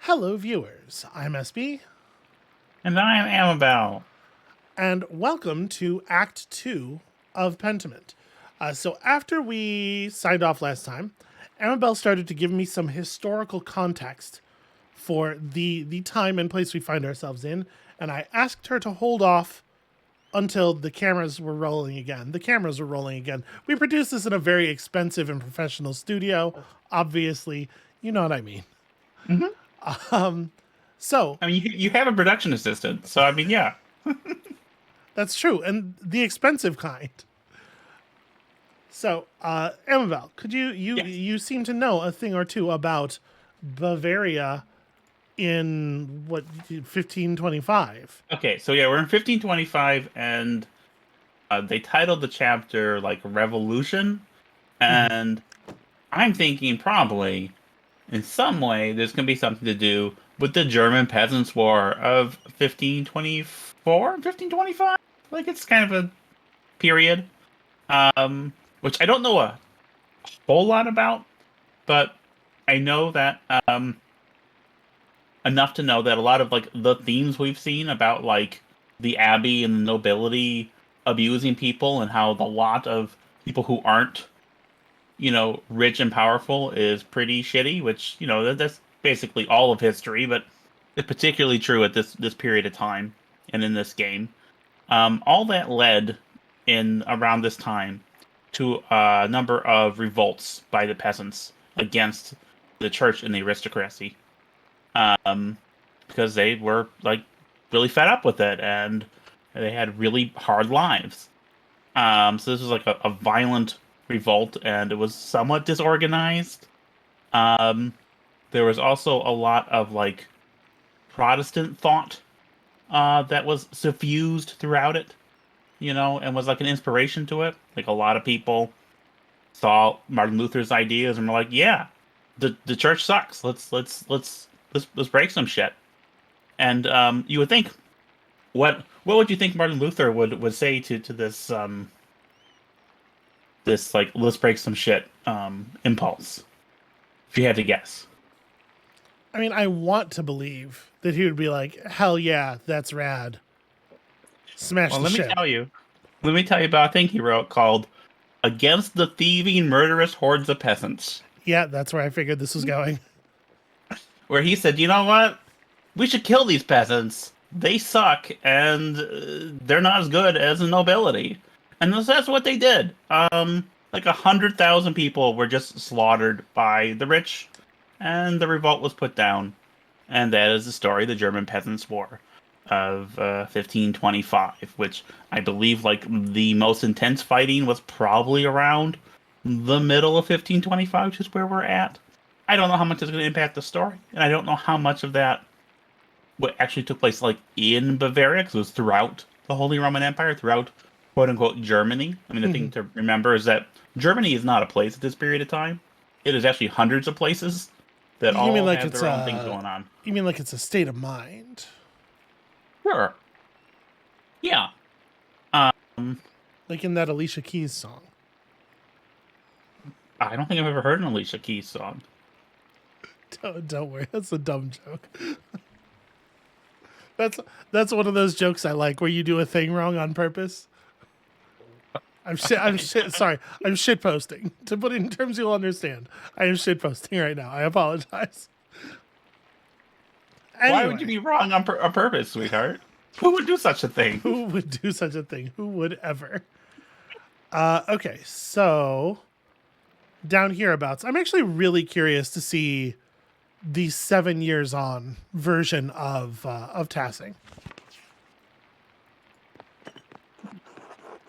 Hello, viewers. I'm SB, And I'm Amabel. and welcome to Act 2 of Pentiment. So, after we signed off last time, Amabel started to give me some historical context for the time and place we find ourselves in, and I asked her to hold off until the cameras were rolling again. The cameras were rolling again. We produced this in a very expensive and professional studio, obviously. You know what I mean. hmm So, I mean, you have a production assistant, so I mean, yeah. that's true, and the expensive kind. So, Amabel, could Yes. you seem to know a thing or two about Bavaria in what 1525? Okay, so yeah, we're in 1525, and they titled the chapter like Revolution, and I'm thinking probably in some way there's gonna be something to do with the German Peasants' War of 1524, 1525. Like it's kind of a period, which I don't know a whole lot about, but I know that enough to know that a lot of like the themes we've seen about like the abbey and the nobility abusing people and how the lot of people who aren't, rich and powerful is pretty shitty, which, that's basically all of history, but it's particularly true at this period of time and in this game. All that led in around this time to a number of revolts by the peasants against the church and the aristocracy, um, because they were like really fed up with it and they had really hard lives. So this was like a violent revolt, and it was somewhat disorganized. Um, there was also a lot of like Protestant thought that was suffused throughout it, and was like an inspiration to it. Like a lot of people saw Martin Luther's ideas and were like, "Yeah, the church sucks. Let's break some shit." And you would think, what would you think Martin Luther would say to this like let's break some shit impulse? If you had to guess. I mean, I want to believe that he would be like, "Hell yeah, that's rad. Smash Well, the let me shit." tell you. Let me tell you about a thing he wrote called "Against the Thieving Murderous Hordes of Peasants," Yeah, that's where I figured this was going. where he said, "You know what? We should kill these peasants. They suck, and they're not as good as the nobility." And that's what they did. Like 100,000 people were just slaughtered by the rich, and the revolt was put down. And that is the story of the German Peasants' War of 1525, which I believe like the most intense fighting was probably around the middle of 1525, which is where we're at. I don't know how much is going to impact the story, and I don't know how much of that what actually took place like in Bavaria, because it was throughout the Holy Roman Empire, throughout quote unquote Germany. I mean, the thing to remember is that Germany is not a place at this period of time. It is actually hundreds of places that You mean all like have it's their own things going on. a state of mind, Sure. Yeah. Um, like in that Alicia Keys song? I don't think I've ever heard an Alicia Keys song. Don't worry, that's a dumb joke. That's that's one of those jokes I like where you do a thing wrong on purpose. I'm shit. Sorry, I'm shit posting. To put it in terms you'll understand, I am shit posting right now. I apologize. Why would you Anyway, be wrong on purpose, sweetheart? Who would do such a thing? who would do such a thing? Who would ever? Okay, so down hereabouts, I'm actually really curious to see the 7 years on version of Tassing.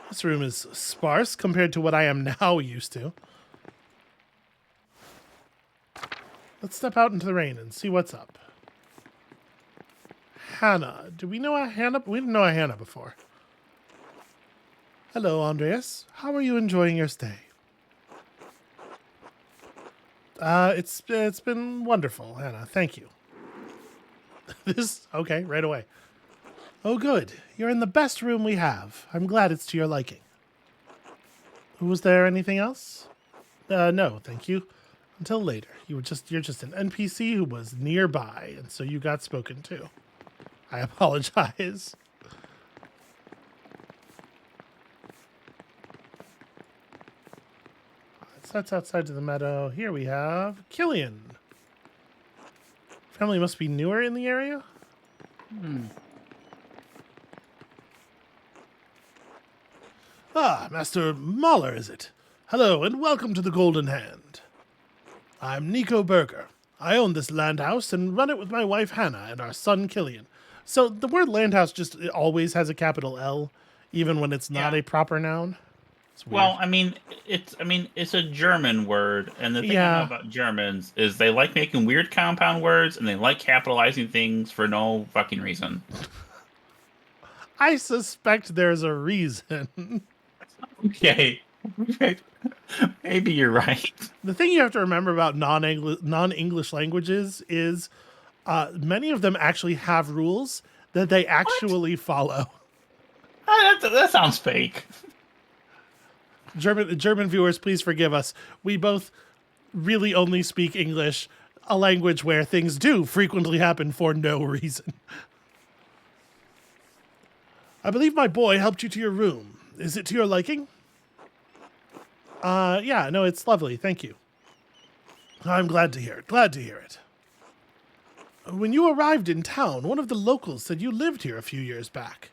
This room is sparse compared to what I am now used to. Let's step out into the rain and see what's up. Hannah. Do we know a Hannah? We didn't know a Hannah before. Hello, Andreas. How are you enjoying your stay? It's been wonderful, Hannah. Thank you. This okay, right away. Oh, good. You're in the best room we have. I'm glad it's to your liking. Was there anything else? No, thank you. Until later. You're just an NPC who was nearby, and so you got spoken to. I apologize. So that's outside of the meadow. Here we have Killian. Family must be newer in the area. Ah, Master Mahler, is it? Hello, and welcome to the Golden Hand. I'm Nico Berger. I own this land house and run it with my wife Hannah and our son Killian. So the word land house just it always has a capital L, even when it's not Yeah. a proper noun. It's weird. Well, it's a German word, and the thing I know Yeah, about Germans is they like making weird compound words, and they like capitalizing things for no fucking reason. I suspect there's a reason. Okay, maybe you're right. The thing you have to remember about non-English languages is many of them actually have rules that they What? actually follow. That sounds fake. German viewers, please forgive us. We both really only speak English, a language where things do frequently happen for no reason. I believe my boy helped you to your room. Is it to your liking? Yeah, no, it's lovely. Thank you. I'm glad to hear it. Glad to hear it. When you arrived in town, one of the locals said you lived here a few years back.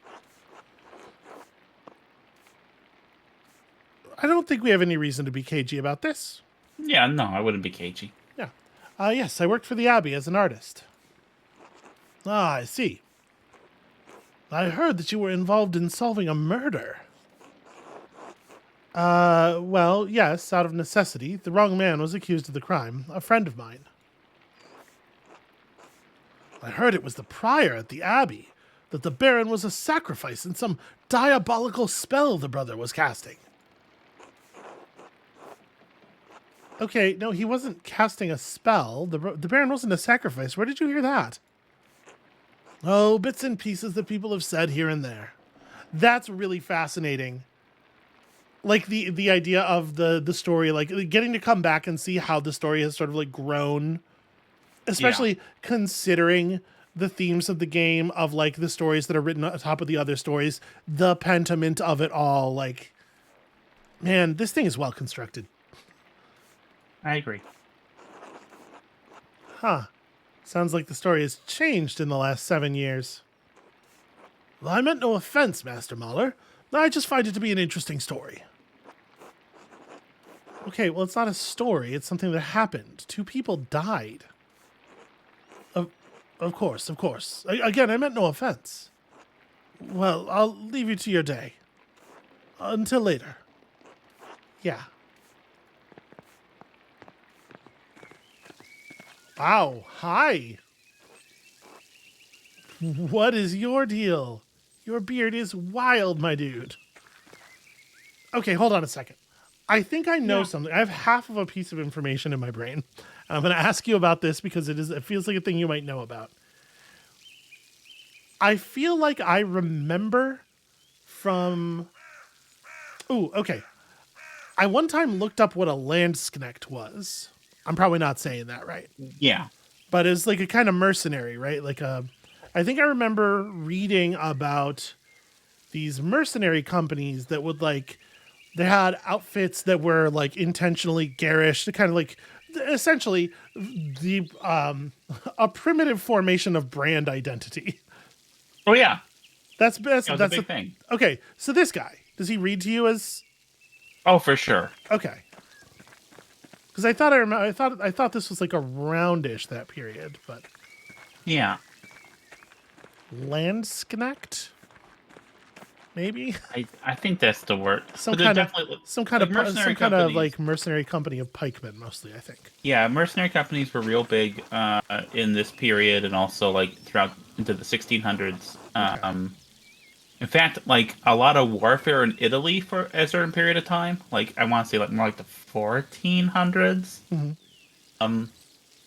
I don't think we have any reason to be cagey about this. Yeah, no, I wouldn't be cagey. Yeah. Yes, I worked for the Abbey as an artist. Ah, I see. I heard that you were involved in solving a murder. Well, yes, out of necessity. The wrong man was accused of the crime, a friend of mine. I heard it was the prior at the Abbey, that the Baron was a sacrifice in some diabolical spell the brother was casting. Okay, no, he wasn't casting a spell. The Baron wasn't a sacrifice. Where did you hear that? Oh, bits and pieces that people have said here and there. That's really fascinating. Like the idea of the story, like getting to come back and see how the story has sort of like grown, especially considering the themes of the game of like the stories that are written on top of the other stories, the pentiment of it all. Like, man, this thing is well constructed. I agree. Huh. Sounds like the story has changed in the last 7 years. Well, I meant no offense, Master Mahler. I just find it to be an interesting story. Okay, well, it's not a story. It's something that happened. 2 people died. Of course, of course. Again, I meant no offense. Well, I'll leave you to your day. Until later. Yeah. Wow, hi. What is your deal? Your beard is wild, my dude. Okay, hold on a second. I think I know something. I have half of a piece of information in my brain. I'm going to ask you about this because it feels like a thing you might know about. I feel like I remember from... Ooh, okay. I one time looked up what a landsknecht was. I'm probably not saying that right. Yeah. But it's like a kind of mercenary, right? Like I think I remember reading about these mercenary companies that would like, they had outfits that were like intentionally garish to kind of like, essentially the, a primitive formation of brand identity. Oh yeah. That's That was a big thing. Okay. So this guy, does he read to you as, Oh, for sure. okay. Because I thought this was like aroundish that period, but Yeah. landsknecht, maybe I think that's the word. some But there's kind of definitely some kind of mercenary some kind of companies. like mercenary company of pikemen, mostly. I think. Yeah, mercenary companies were real big in this period, and also like throughout into the 1600s. In fact, like a lot of warfare in Italy for a certain period of time, like I want to say like more like the 1400s.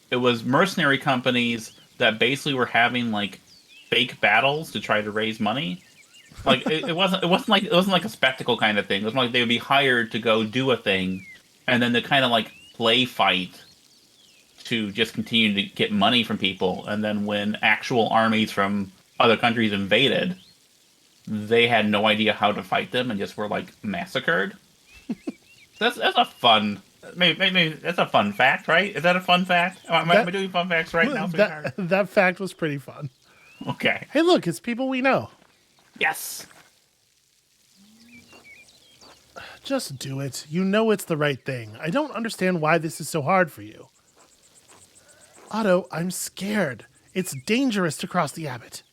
It was mercenary companies that basically were having like fake battles to try to raise money. Like it wasn't like a spectacle kind of thing. It was like they would be hired to go do a thing, and then they kind of like play fight to just continue to get money from people, and then when actual armies from other countries invaded, they had no idea how to fight them and just were like massacred. That's a fun. Maybe that's a fun fact, right? Is that a fun fact? Am I That doing fun facts right now, sweetheart? that fact was pretty fun. Okay. Hey, look, it's people we know. Yes. Just do it. You know it's the right thing. I don't understand why this is so hard for you. Otto, I'm scared. It's dangerous to cross the Abbot.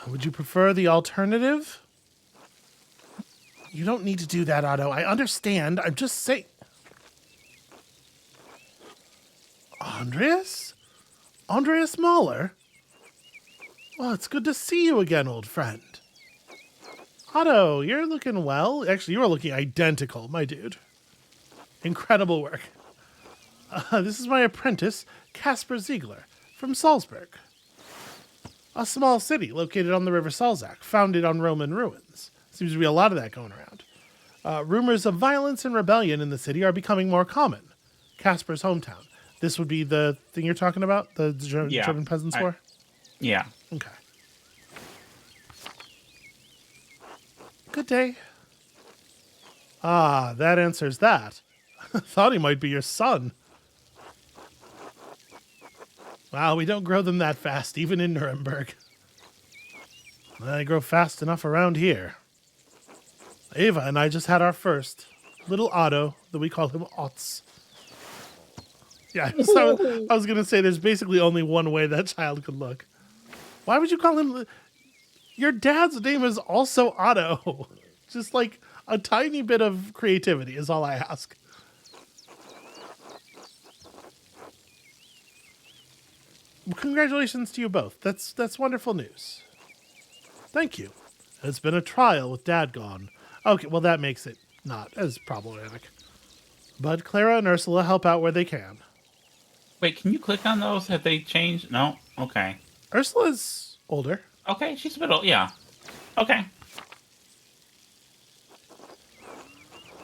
Would you prefer the alternative? You don't need to do that, Otto. I understand. I'm just saying. Andreas? Andreas Mahler? Well, it's good to see you again, old friend. Otto, you're looking well. Actually, you are looking identical, my dude. Incredible work. This is my apprentice, Caspar Ziegler, from Salzburg. A small city located on the river Salzach, founded on Roman ruins. Seems to be a lot of that going around. Rumors of violence and rebellion in the city are becoming more common. Caspar's hometown. This would be the thing you're talking about? The German Peasants' War? Yeah. Okay. Good day. Ah, that answers that. Thought he might be your son. Wow, we don't grow them that fast, even in Nuremberg. They grow fast enough around here. Ava and I just had our first. Little Otto, that we call him Otz. Yeah, so I was going to say there's basically only one way that child could look. Why would you call him... Your dad's name is also Otto. Just like a tiny bit of creativity is all I ask. Well, congratulations to you both. That's wonderful news. Thank you. It's been a trial with Dad gone. Okay, well that makes it not as problematic. But Clara and Ursula help out where they can. Wait, can you click on those? Have they changed? No? Okay. Ursula's older. Okay, she's a bit old. Yeah. Okay.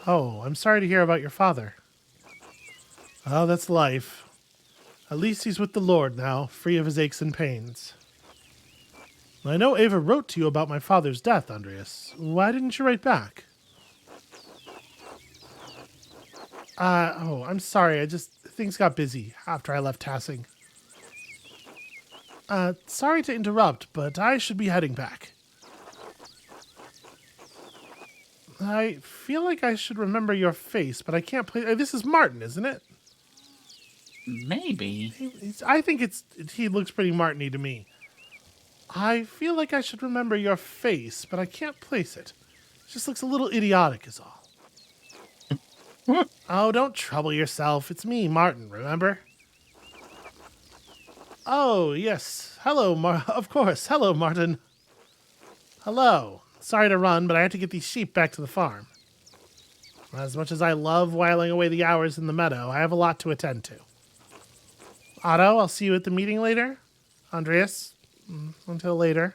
Oh, I'm sorry to hear about your father. Oh, that's life. At least he's with the Lord now, free of his aches and pains. I know Ava wrote to you about my father's death, Andreas. Why didn't you write back? I'm sorry. Things got busy after I left Tassing. Sorry to interrupt, but I should be heading back. I feel like I should remember your face, but I can't play... This is Martin, isn't it? Maybe. I think he looks pretty Martin-y to me. I feel like I should remember your face, but I can't place it. It just looks a little idiotic is all. Oh, don't trouble yourself. It's me, Martin, remember? Oh, yes. Hello, of course. Hello, Martin. Hello. Sorry to run, but I had to get these sheep back to the farm. As much as I love whiling away the hours in the meadow, I have a lot to attend to. Otto, I'll see you at the meeting later. Andreas, until later.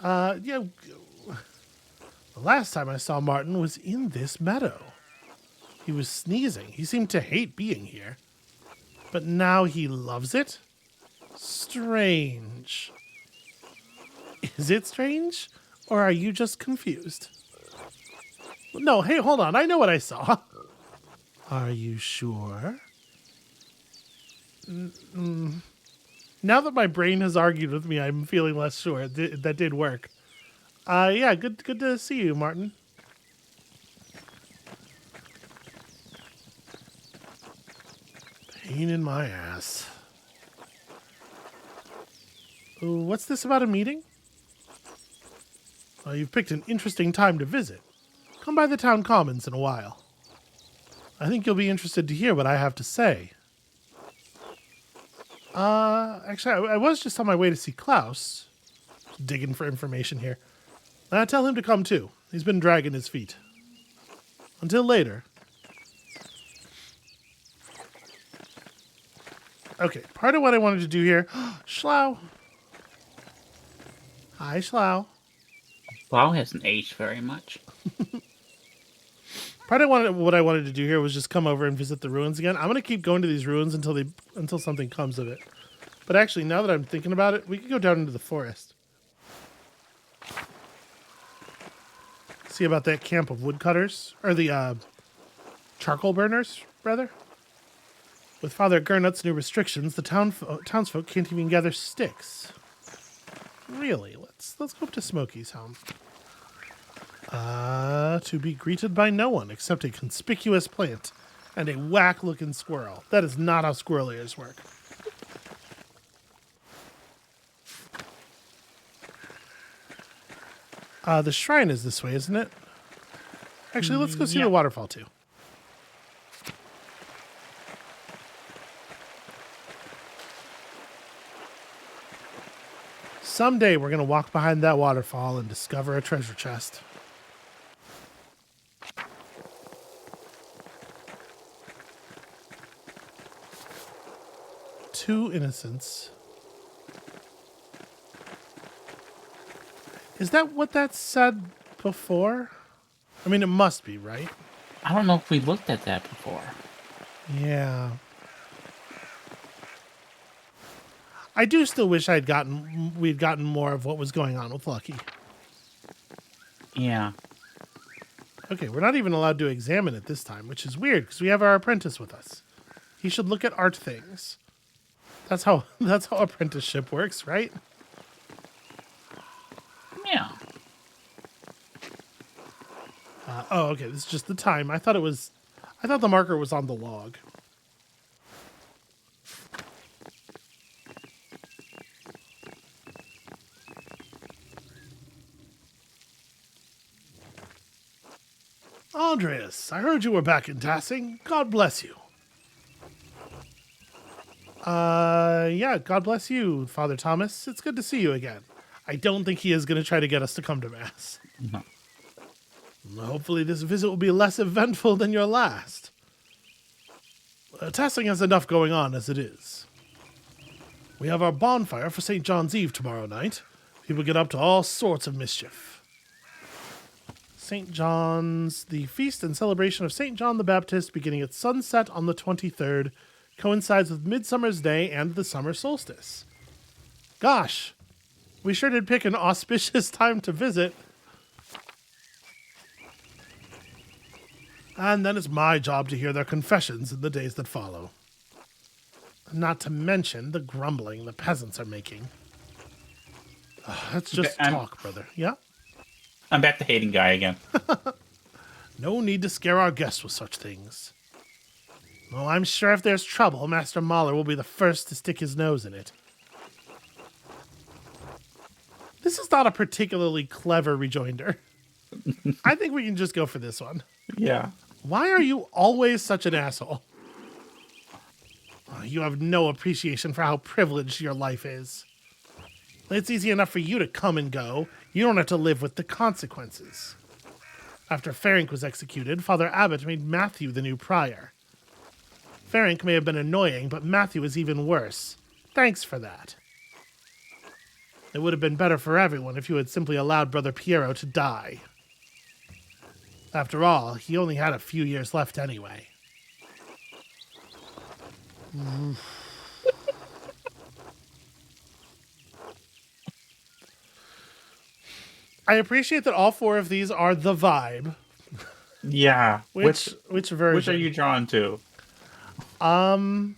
Yeah. The last time I saw Martin was in this meadow. He was sneezing. He seemed to hate being here. But now he loves it? Strange. Is it strange? Or are you just confused? No, hey, hold on. I know what I saw. Are you sure? Now that my brain has argued with me, I'm feeling less sure. That did work. Yeah, good to see you, Martin. Pain in my ass. What's this about a meeting? You've picked an interesting time to visit. Come by the town commons in a while. I think you'll be interested to hear what I have to say. Actually, I was just on my way to see Klaus. Just digging for information here. Tell him to come too. He's been dragging his feet. Until later. Okay, part of what I wanted to do here... Schlau. Hi, Schlau. Wow hasn't aged very much. what I wanted to do here was just come over and visit the ruins again. I'm gonna keep going to these ruins until something comes of it. But actually, now that I'm thinking about it, we could go down into the forest. See about that camp of woodcutters or the charcoal burners, rather. With Father Gernut's new restrictions, the townsfolk can't even gather sticks. Really, let's go up to Smokey's home. To be greeted by no one except a conspicuous plant and a whack-looking squirrel. That is not how squirrel ears work. The shrine is this way, isn't it? Actually, let's go see the waterfall, too. Someday we're going to walk behind that waterfall and discover a treasure chest. Two innocents. Is that what that said before? I mean, it must be, right? I don't know if we looked at that before. Yeah. I do still wish we'd gotten more of what was going on with Lucky. Yeah. Okay, we're not even allowed to examine it this time, which is weird because we have our apprentice with us. He should look at art things. That's how apprenticeship works, right? Yeah. Oh, okay. This is just the time. I thought the marker was on the log. Andreas, I heard you were back in Tassing. God bless you. Yeah, God bless you, Father Thomas. It's good to see you again. I don't think he is going to try to get us to come to Mass. No. Hopefully this visit will be less eventful than your last. Tassing has enough going on as it is. We have our bonfire for St. John's Eve tomorrow night. People get up to all sorts of mischief. St. John's, the feast and celebration of St. John the Baptist beginning at sunset on the 23rd, coincides with Midsummer's Day and the summer solstice. Gosh, we sure did pick an auspicious time to visit. And then it's my job to hear their confessions in the days that follow. Not to mention the grumbling the peasants are making. That's just talk, brother. Yeah? I'm back to hating Guy again. No need to scare our guests with such things. Well, I'm sure if there's trouble, Master Mahler will be the first to stick his nose in it. This is not a particularly clever rejoinder. I think we can just go for this one. Yeah. Why are you always such an asshole? You have no appreciation for how privileged your life is. It's easy enough for you to come and go. You don't have to live with the consequences. After Ferenc was executed, Father Abbot made Matthew the new prior. Ferenc may have been annoying, but Matthew is even worse. Thanks for that. It would have been better for everyone if you had simply allowed Brother Piero to die. After all, he only had a few years left anyway. I appreciate that all four of these are the vibe. Yeah. Which version? Which are you drawn to? I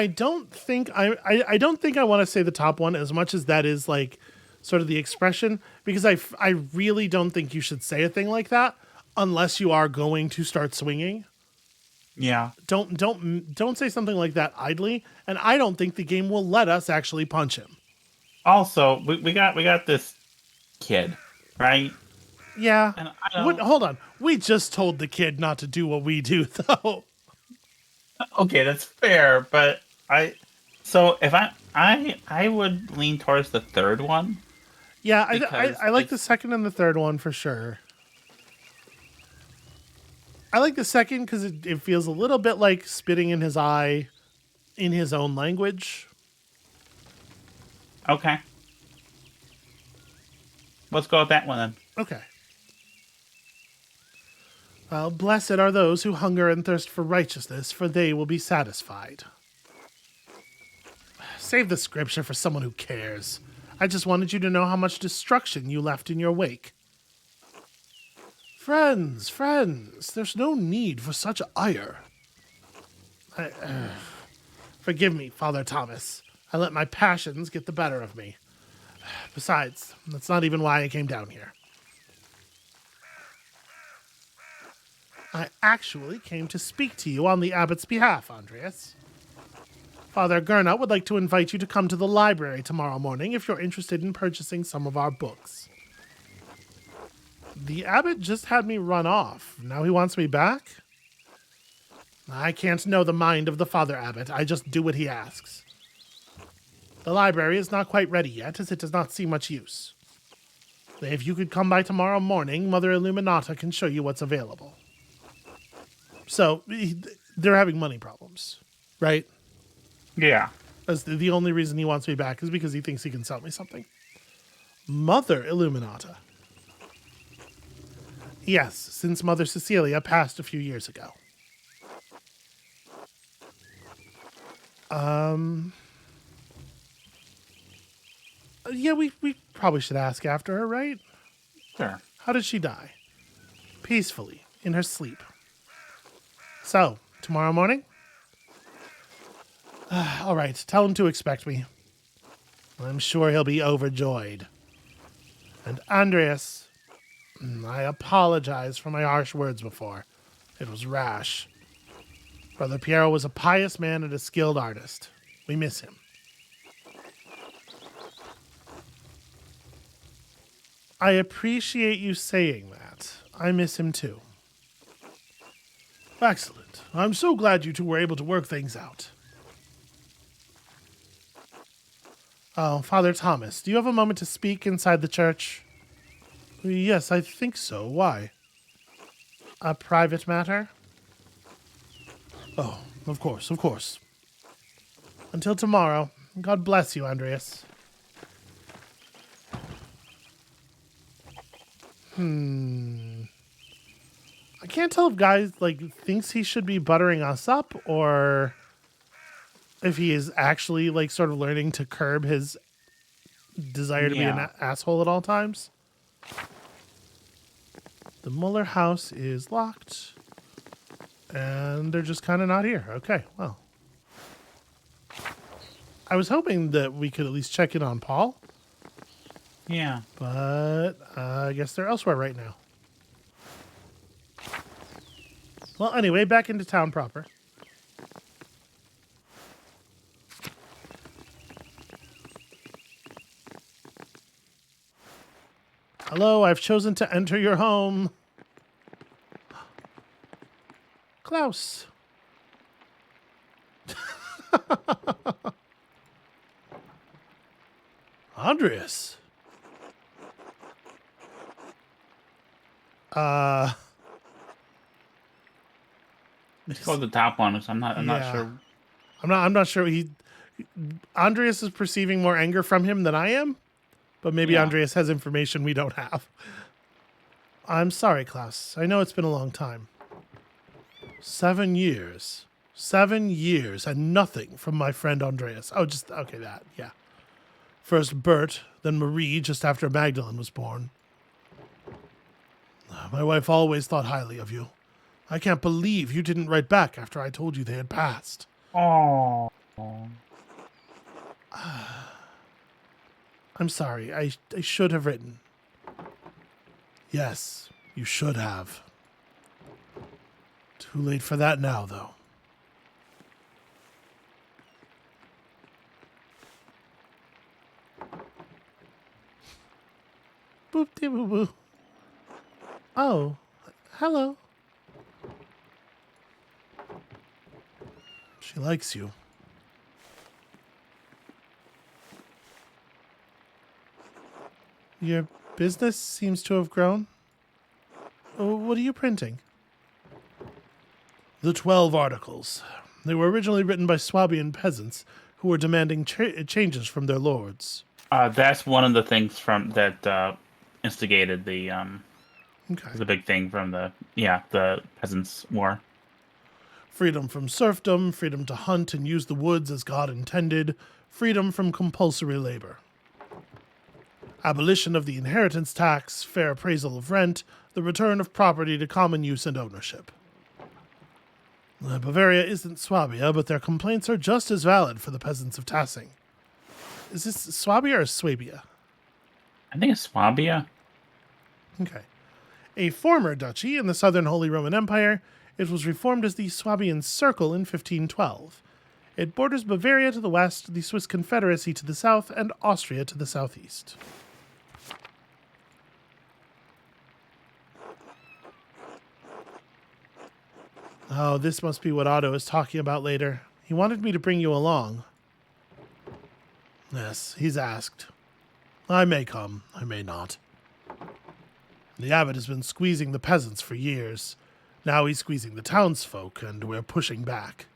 don't think I don't think I want to say the top one as much as that is like sort of the expression, because I really don't think you should say a thing like that unless you are going to start swinging. Yeah. Don't say something like that idly, and I don't think the game will let us actually punch him. Also, we got this kid, right? Yeah. And Hold on. We just told the kid not to do what we do, though. Okay, that's fair, but if I would lean towards the third one. Yeah, I like the second and the third one for sure. I like the second because it feels a little bit like spitting in his eye in his own language. Okay. Let's go with that one then. Okay. Well, blessed are those who hunger and thirst for righteousness, for they will be satisfied. Save the scripture for someone who cares. I just wanted you to know how much destruction you left in your wake. Friends, there's no need for such ire. Forgive me, Father Thomas. I let my passions get the better of me. Besides, that's not even why I came down here. I actually came to speak to you on the abbot's behalf, Andreas. Father Gernot would like to invite you to come to the library tomorrow morning if you're interested in purchasing some of our books. The abbot just had me run off. Now he wants me back? I can't know the mind of the Father Abbot. I just do what he asks. The library is not quite ready yet, as it does not see much use. If you could come by tomorrow morning, Mother Illuminata can show you what's available. So, they're having money problems, right? Yeah. That's the only reason he wants me back is because he thinks he can sell me something. Mother Illuminata. Yes, since Mother Cecilia passed a few years ago. Yeah, we probably should ask after her, right? Sure. How did she die? Peacefully, in her sleep. So, tomorrow morning? All right, tell him to expect me. I'm sure he'll be overjoyed. And Andreas, I apologize for my harsh words before. It was rash. Brother Piero was a pious man and a skilled artist. We miss him. I appreciate you saying that. I miss him too. Excellent. I'm so glad you two were able to work things out. Oh, Father Thomas, do you have a moment to speak inside the church? Yes, I think so. Why? A private matter? Oh, of course, of course. Until tomorrow. God bless you, Andreas. I can't tell if guys thinks he should be buttering us up or if he is actually sort of learning to curb his desire to be an asshole at all times. The Muller house is locked. And they're just kind of not here. Okay, well. I was hoping that we could at least check in on Paul. Yeah. But I guess they're elsewhere right now. Well, anyway, back into town proper. Hello, I've chosen to enter your home. Klaus. Andreas. Let's go with the top one, because I'm not sure. I'm not sure. Andreas is perceiving more anger from him than I am, but maybe Andreas has information we don't have. I'm sorry, Klaus. I know it's been a long time. 7 years. 7 years and nothing from my friend Andreas. Oh, okay, that, yeah. First Bert, then Marie, just after Magdalene was born. My wife always thought highly of you. I can't believe you didn't write back after I told you they had passed. Oh. I'm sorry. I should have written. Yes, you should have. Too late for that now, though. Boop de boo boo. Oh, hello. She likes you. Your business seems to have grown. Oh, what are you printing? The 12 articles. They were originally written by Swabian peasants who were demanding changes from their lords. That's one of the things from that instigated the Okay. It's a big thing from the Peasants' War. Freedom from serfdom, freedom to hunt and use the woods as God intended, freedom from compulsory labor. Abolition of the inheritance tax, fair appraisal of rent, the return of property to common use and ownership. Bavaria isn't Swabia, but their complaints are just as valid for the peasants of Tassing. Is this Swabia or Swabia? I think it's Swabia. Okay. A former duchy in the southern Holy Roman Empire, it was reformed as the Swabian Circle in 1512. It borders Bavaria to the west, the Swiss Confederacy to the south, and Austria to the southeast. Oh, this must be what Otto is talking about later. He wanted me to bring you along. Yes, he's asked. I may come, I may not. The abbot has been squeezing the peasants for years. Now he's squeezing the townsfolk, and we're pushing back.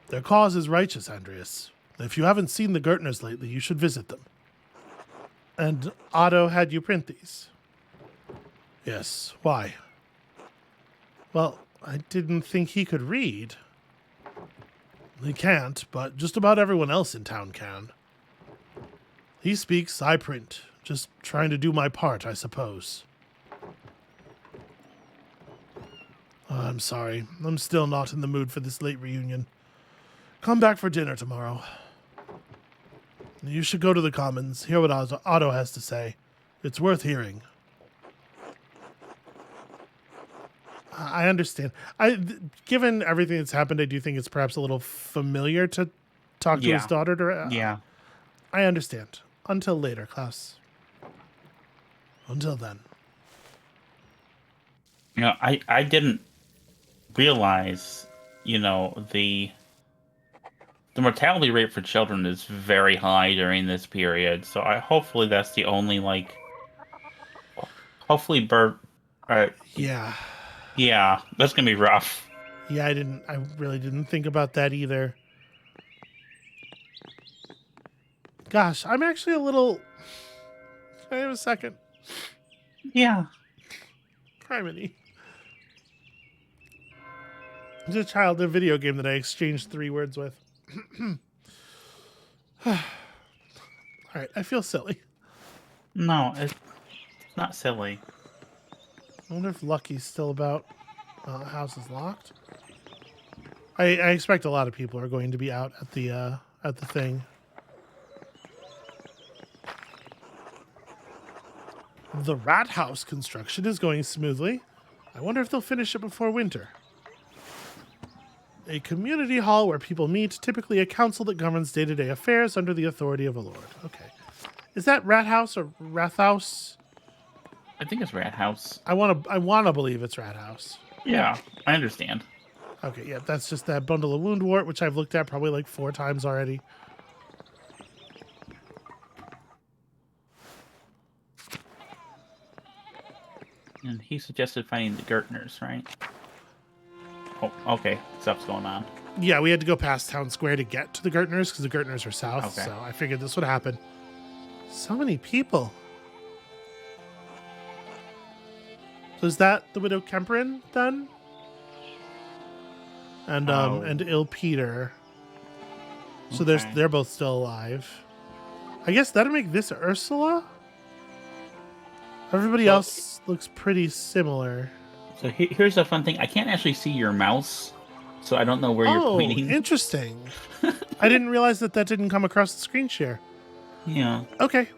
Their cause is righteous, Andreas. If you haven't seen the Gertners lately, you should visit them. And Otto had you print these? Yes. Why? Well, I didn't think he could read. He can't, but just about everyone else in town can. He speaks, I print. Just trying to do my part, I suppose. I'm sorry. I'm still not in the mood for this late reunion. Come back for dinner tomorrow. You should go to the Commons, hear what Otto has to say. It's worth hearing. I understand. Given everything that's happened, I do think it's perhaps a little familiar to talk to his daughter. Yeah. I understand. Until later, Klaus. Until then. I didn't realize, the mortality rate for children is very high during this period. So hopefully that's the only, hopefully Yeah. Yeah, that's gonna be rough. Yeah, I really didn't think about that either. Gosh, I'm actually a little... Can I have a second? Yeah. Criminy. There's a child in a video game that I exchanged 3 words with. Alright, I feel silly. No, it's not silly. I wonder if Lucky's still about. The house is locked. I expect a lot of people are going to be out at the thing. The rat house construction is going smoothly. I wonder if they'll finish it before winter. A community hall where people meet, typically a council that governs day-to-day affairs under the authority of a lord. Okay. Is that rat house or Rathouse? I think it's Rat House. I wanna believe it's Rat House. Yeah, I understand. Okay, yeah, that's just that bundle of wound wart, which I've looked at probably like 4 times already. And he suggested finding the Gertners, right? Oh, okay. Stuff's going on. Yeah, we had to go past Town Square to get to the Gertners because the Gertners are south, Okay. so I figured this would happen. So many people. So is that the Widow Kemperin then? And Il Peter. So Okay. they're both still alive. I guess that'd make this Ursula? Everybody else looks pretty similar. So here's the fun thing. I can't actually see your mouse, so I don't know where you're pointing. Interesting. I didn't realize that didn't come across the screen share. Yeah. Okay.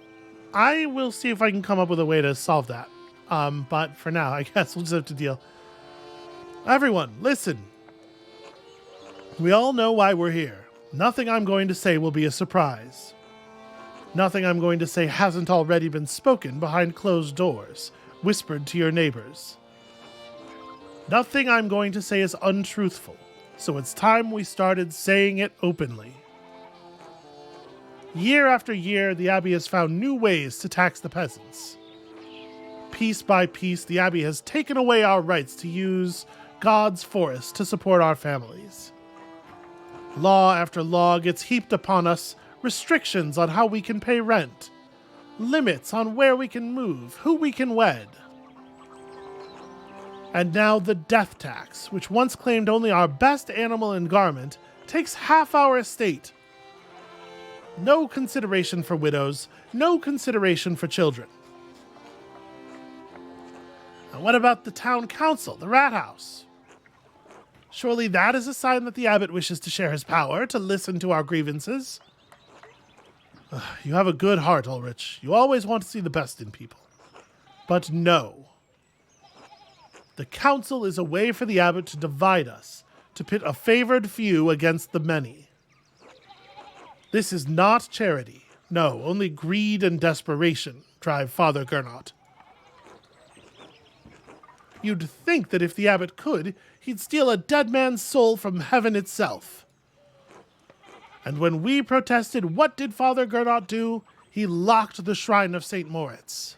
I will see if I can come up with a way to solve that. But for now, I guess we'll just have to deal. Everyone, listen. We all know why we're here. Nothing I'm going to say will be a surprise. Nothing I'm going to say hasn't already been spoken behind closed doors, whispered to your neighbors. Nothing I'm going to say is untruthful, so it's time we started saying it openly. Year after year, the Abbey has found new ways to tax the peasants. Piece by piece, the Abbey has taken away our rights to use God's forest to support our families. Law after law gets heaped upon us, restrictions on how we can pay rent, limits on where we can move, who we can wed. And now the death tax, which once claimed only our best animal and garment, takes half our estate. No consideration for widows, no consideration for children. And what about the town council, the rat house? Surely that is a sign that the abbot wishes to share his power, to listen to our grievances. You have a good heart, Ulrich. You always want to see the best in people. But no. The council is a way for the abbot to divide us, to pit a favored few against the many. This is not charity. No, only greed and desperation drive Father Gernot. You'd think that if the abbot could, he'd steal a dead man's soul from heaven itself. And when we protested, what did Father Gernot do? He locked the shrine of St. Moritz.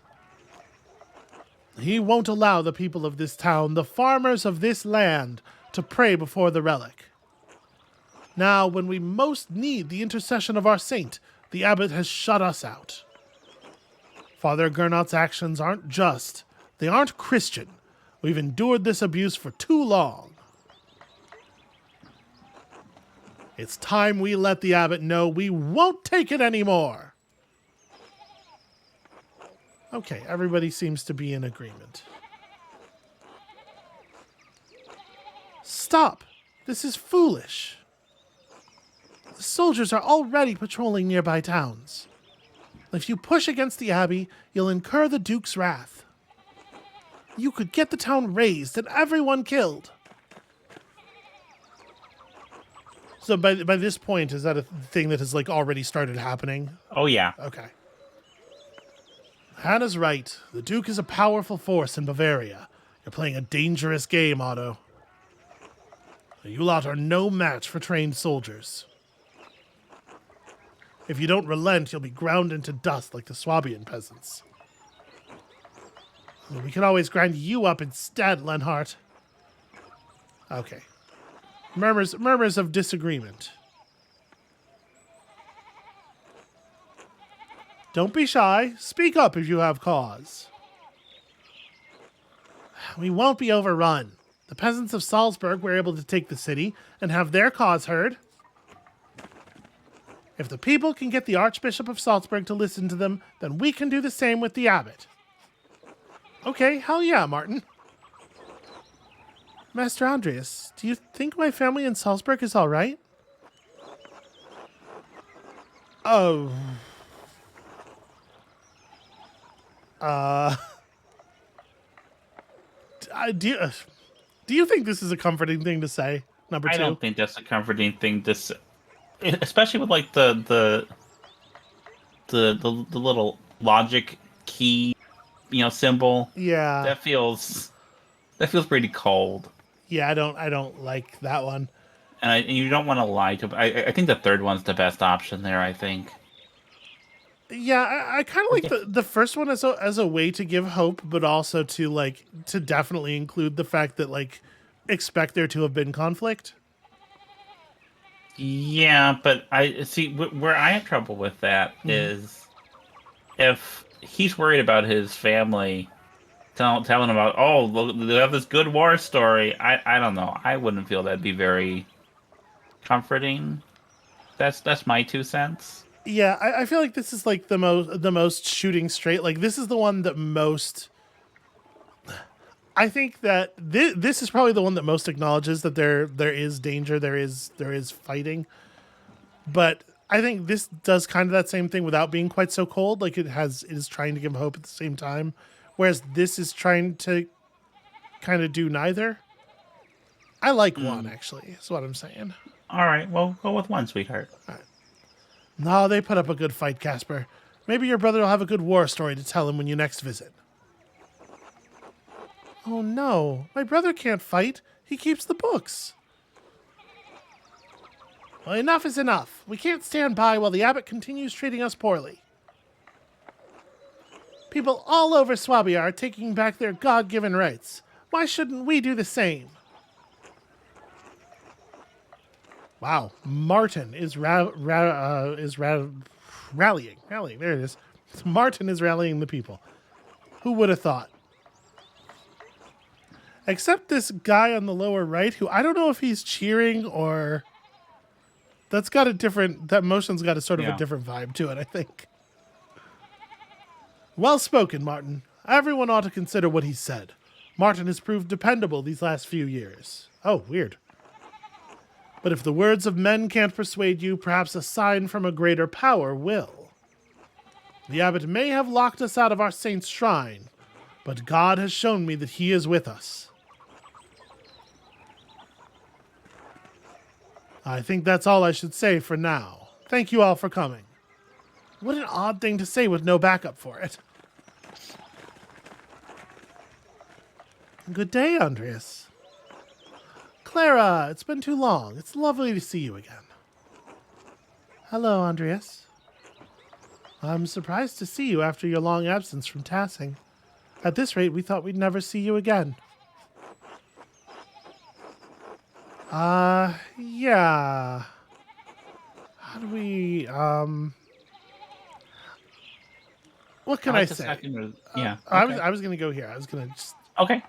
He won't allow the people of this town, the farmers of this land, to pray before the relic. Now, when we most need the intercession of our saint, the abbot has shut us out. Father Gernot's actions aren't just. They aren't Christian. We've endured this abuse for too long. It's time we let the abbot know we won't take it anymore. Okay, everybody seems to be in agreement. Stop! This is foolish. The soldiers are already patrolling nearby towns. If you push against the abbey, you'll incur the Duke's wrath. You could get the town razed and everyone killed. So by this point, is that a thing that has already started happening? Oh, yeah. Okay. Hannah's right. The Duke is a powerful force in Bavaria. You're playing a dangerous game, Otto. You lot are no match for trained soldiers. If you don't relent, you'll be ground into dust like the Swabian peasants. We can always grind you up instead, Lenhart. Okay. Murmurs of disagreement. Don't be shy. Speak up if you have cause. We won't be overrun. The peasants of Salzburg were able to take the city and have their cause heard. If the people can get the Archbishop of Salzburg to listen to them, then we can do the same with the abbot. Okay, hell yeah, Martin. Master Andreas, do you think my family in Salzburg is all right? Oh. Do you think this is a comforting thing to say? Number two? I don't think that's a comforting thing to say. Especially with the little logic key, symbol. Yeah. That feels pretty cold. Yeah, I don't like that one. And you don't want to lie to. I think the third one's the best option there. I think. Yeah, I kind of like the first one as a way to give hope, but also to to definitely include the fact that expect there to have been conflict. Yeah, but I see where I have trouble with that is if he's worried about his family, telling about, oh, look, they have this good war story. I don't know. I wouldn't feel that'd be very comforting. That's my 2 cents. Yeah, I feel like this is the most shooting straight. This is the one that most. I think that this is probably the one that most acknowledges that there is danger, there is fighting, but I think this does kind of that same thing without being quite so cold. It is trying to give hope at the same time, whereas this is trying to kind of do neither. I like one, actually. Is what I'm saying. All right, well, go with one, sweetheart. All right. No, they put up a good fight, Casper. Maybe your brother will have a good war story to tell him when you next visit. Oh no, my brother can't fight. He keeps the books. Well, enough is enough. We can't stand by while the abbot continues treating us poorly. People all over Swabia are taking back their God-given rights. Why shouldn't we do the same? Wow, Martin is rallying. There it is. Martin is rallying the people. Who would have thought? Except this guy on the lower right, who I don't know if he's cheering or... That motion's got a sort of a Yeah. different vibe to it, I think. Well spoken, Martin. Everyone ought to consider what he said. Martin has proved dependable these last few years. Oh, weird. But if the words of men can't persuade you, perhaps a sign from a greater power will. The abbot may have locked us out of our saint's shrine, but God has shown me that he is with us. I think that's all I should say for now. Thank you all for coming. What an odd thing to say with no backup for it. Good day, Andreas. Clara, it's been too long. It's lovely to see you again. Hello, Andreas. I'm surprised to see you after your long absence from Tassing. At this rate, we thought we'd never see you again. Yeah. How do we, what can I say? Yeah. I was going to go here. I was going to just... Okay.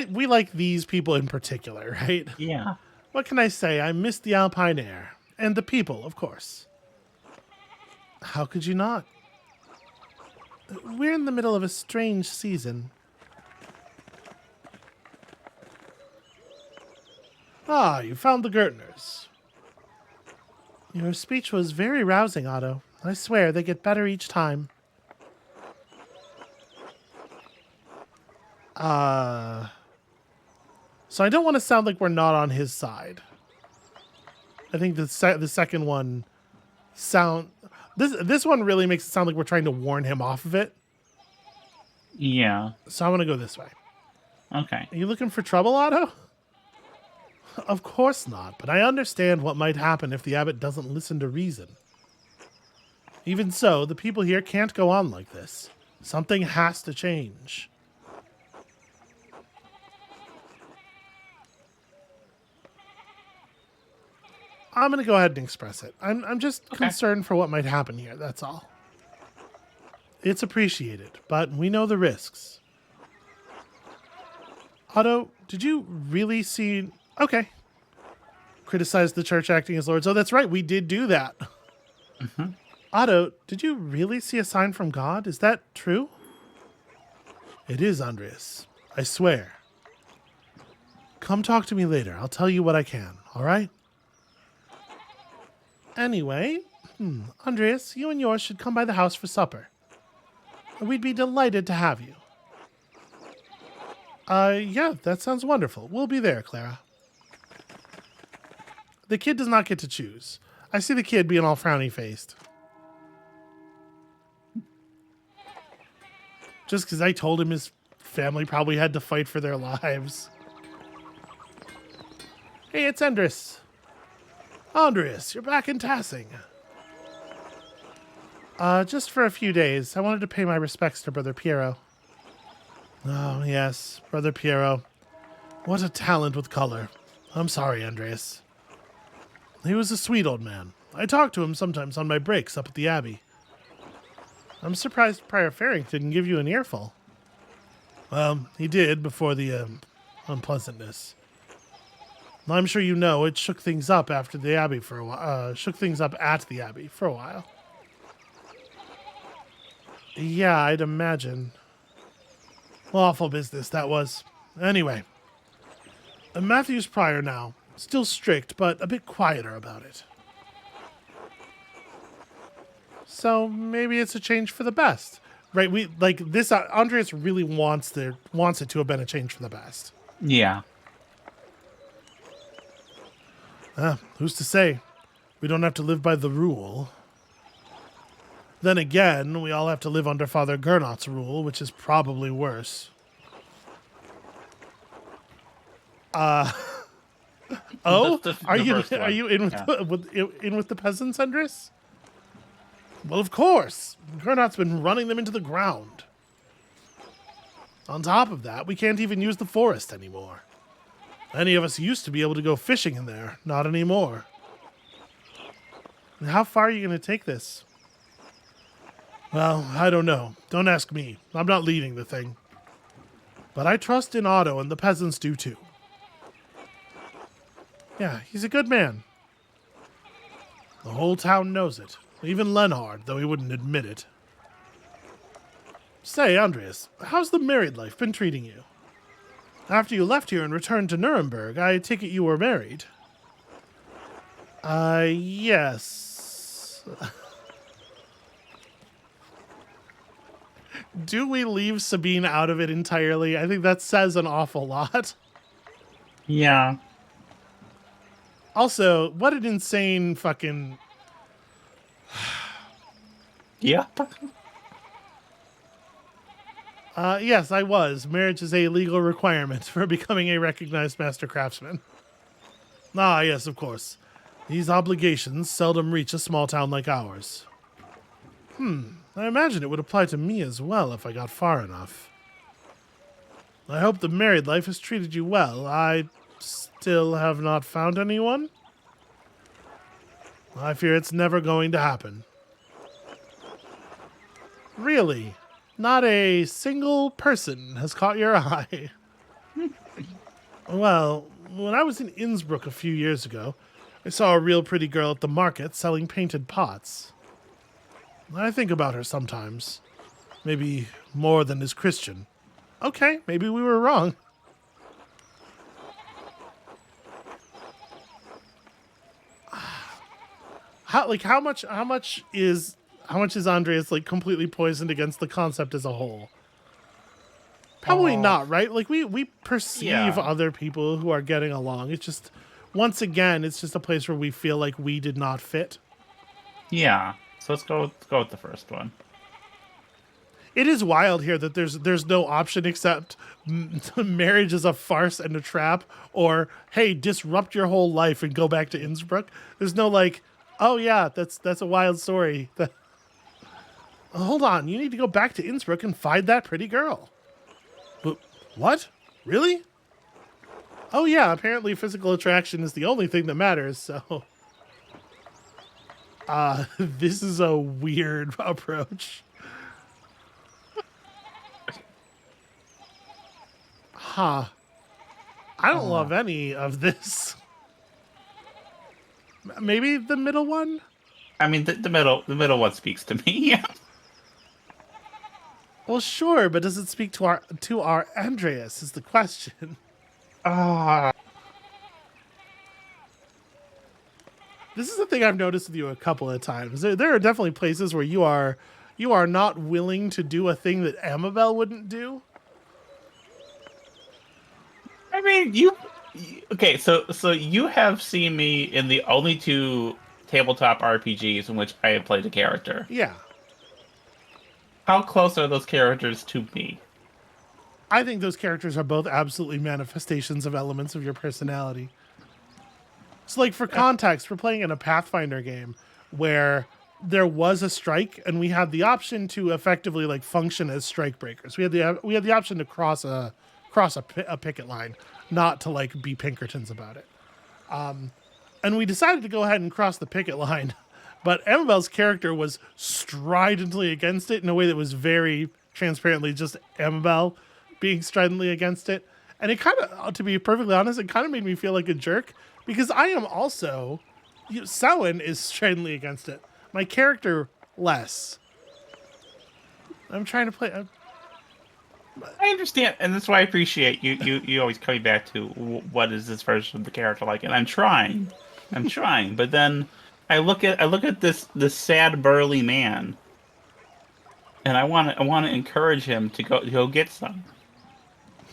We like these people in particular, right? Yeah. What can I say? I miss the Alpine air. And the people, of course. How could you not? We're in the middle of a strange season. Ah, you found the Gertners. Your speech was very rousing, Otto. I swear, they get better each time. So I don't want to sound like we're not on his side. I think the second one this one really makes it sound like we're trying to warn him off of it. Yeah. So I want to go this way. Okay. Are you looking for trouble, Otto? Of course not, but I understand what might happen if the abbot doesn't listen to reason. Even so, the people here can't go on like this. Something has to change. I'm going to go ahead and express it. I'm just concerned for what might happen here, that's all. It's appreciated, but we know the risks. Otto, did you really see... Okay. Criticize the church acting as lords. Oh, that's right, we did do that. Mm-hmm. Otto, did you really see a sign from God? Is that true? It is, Andreas. I swear. Come talk to me later. I'll tell you what I can, all right? Anyway, Andreas, you and yours should come by the house for supper. We'd be delighted to have you. Yeah, that sounds wonderful. We'll be there, Clara. The kid does not get to choose. I see the kid being all frowny-faced. Just because I told him his family probably had to fight for their lives. Hey, it's Andres. Andreas, you're back in Tassing. Just for a few days. I wanted to pay my respects to Brother Piero. Oh, yes, Brother Piero. What a talent with color. I'm sorry, Andreas. He was a sweet old man. I talk to him sometimes on my breaks up at the Abbey. I'm surprised Prior Ferring didn't give you an earful. Well, he did before the unpleasantness. I'm sure you know it shook things up after the Abbey for a while. Shook things up at the Abbey for a while. Yeah, I'd imagine. Awful business that was. Anyway, Matthew's prior now. Still strict, but a bit quieter about it. So maybe it's a change for the best, right? We like this. Andreas really wants it to have been a change for the best. Yeah. Who's to say? We don't have to live by the rule. Then again, we all have to live under Father Gernot's rule, which is probably worse. Oh, are you in with the peasants, Andres? Well, of course. Gernot's been running them into the ground. On top of that, we can't even use the forest anymore. Any of us used to be able to go fishing in there. Not anymore. And how far are you going to take this? Well, I don't know. Don't ask me. I'm not leading the thing. But I trust in Otto, and the peasants do too. Yeah, he's a good man. The whole town knows it. Even Lenhard, though he wouldn't admit it. Say, Andreas, how's the married life been treating you? After you left here and returned to Nuremberg, I take it you were married. Yes. Do we leave Sabine out of it entirely? I think that says an awful lot. Yeah. Also, what an insane fucking... Yep. Yes, I was. Marriage is a legal requirement for becoming a recognized master craftsman. Ah, yes, of course. These obligations seldom reach a small town like ours. I imagine it would apply to me as well if I got far enough. I hope the married life has treated you well. I still have not found anyone. I fear it's never going to happen. Really? Not a single person has caught your eye? Well, when I was in Innsbruck a few years ago, I saw a real pretty girl at the market selling painted pots. I think about her sometimes. Maybe more than is Christian. Okay, maybe we were wrong. How much is Andreas like completely poisoned against the concept as a whole? Probably not, right? Like we perceive other people who are getting along. It's just once again, it's just a place where we feel like we did not fit. Yeah. So let's go with the first one. It is wild here that there's no option except marriage is a farce and a trap, or hey, disrupt your whole life and go back to Innsbruck. There's no like, oh yeah, that's a wild story. Hold on, you need to go back to Innsbruck and find that pretty girl. But what? Really? Oh yeah, apparently physical attraction is the only thing that matters, so... this is a weird approach. Huh. I don't love any of this. Maybe the middle one? I mean, the middle one speaks to me, yeah. Well, sure, but does it speak to our Andreas is the question. This is the thing I've noticed with you a couple of times. There are definitely places where you are not willing to do a thing that Amabel wouldn't do. I mean, okay, so you have seen me in the only two tabletop RPGs in which I have played a character. Yeah. How close are those characters to me? I think those characters are both absolutely manifestations of elements of your personality. So, like, for context, we're playing in a Pathfinder game where there was a strike, and we had the option to effectively, like, function as strike breakers. We had the option to cross a picket line, not to, like, be Pinkertons about it. And we decided to go ahead and cross the picket line, but Amabel's character was stridently against it in a way that was very transparently just Amabel being stridently against it. And it kind of, to be perfectly honest, it kind of made me feel like a jerk. Because I am also... Samhain is stridently against it. My character, less. I'm trying to play... I understand, and that's why I appreciate you always coming back to what is this version of the character like, and I'm trying, but then I look at this sad burly man, and I want to encourage him to go get some.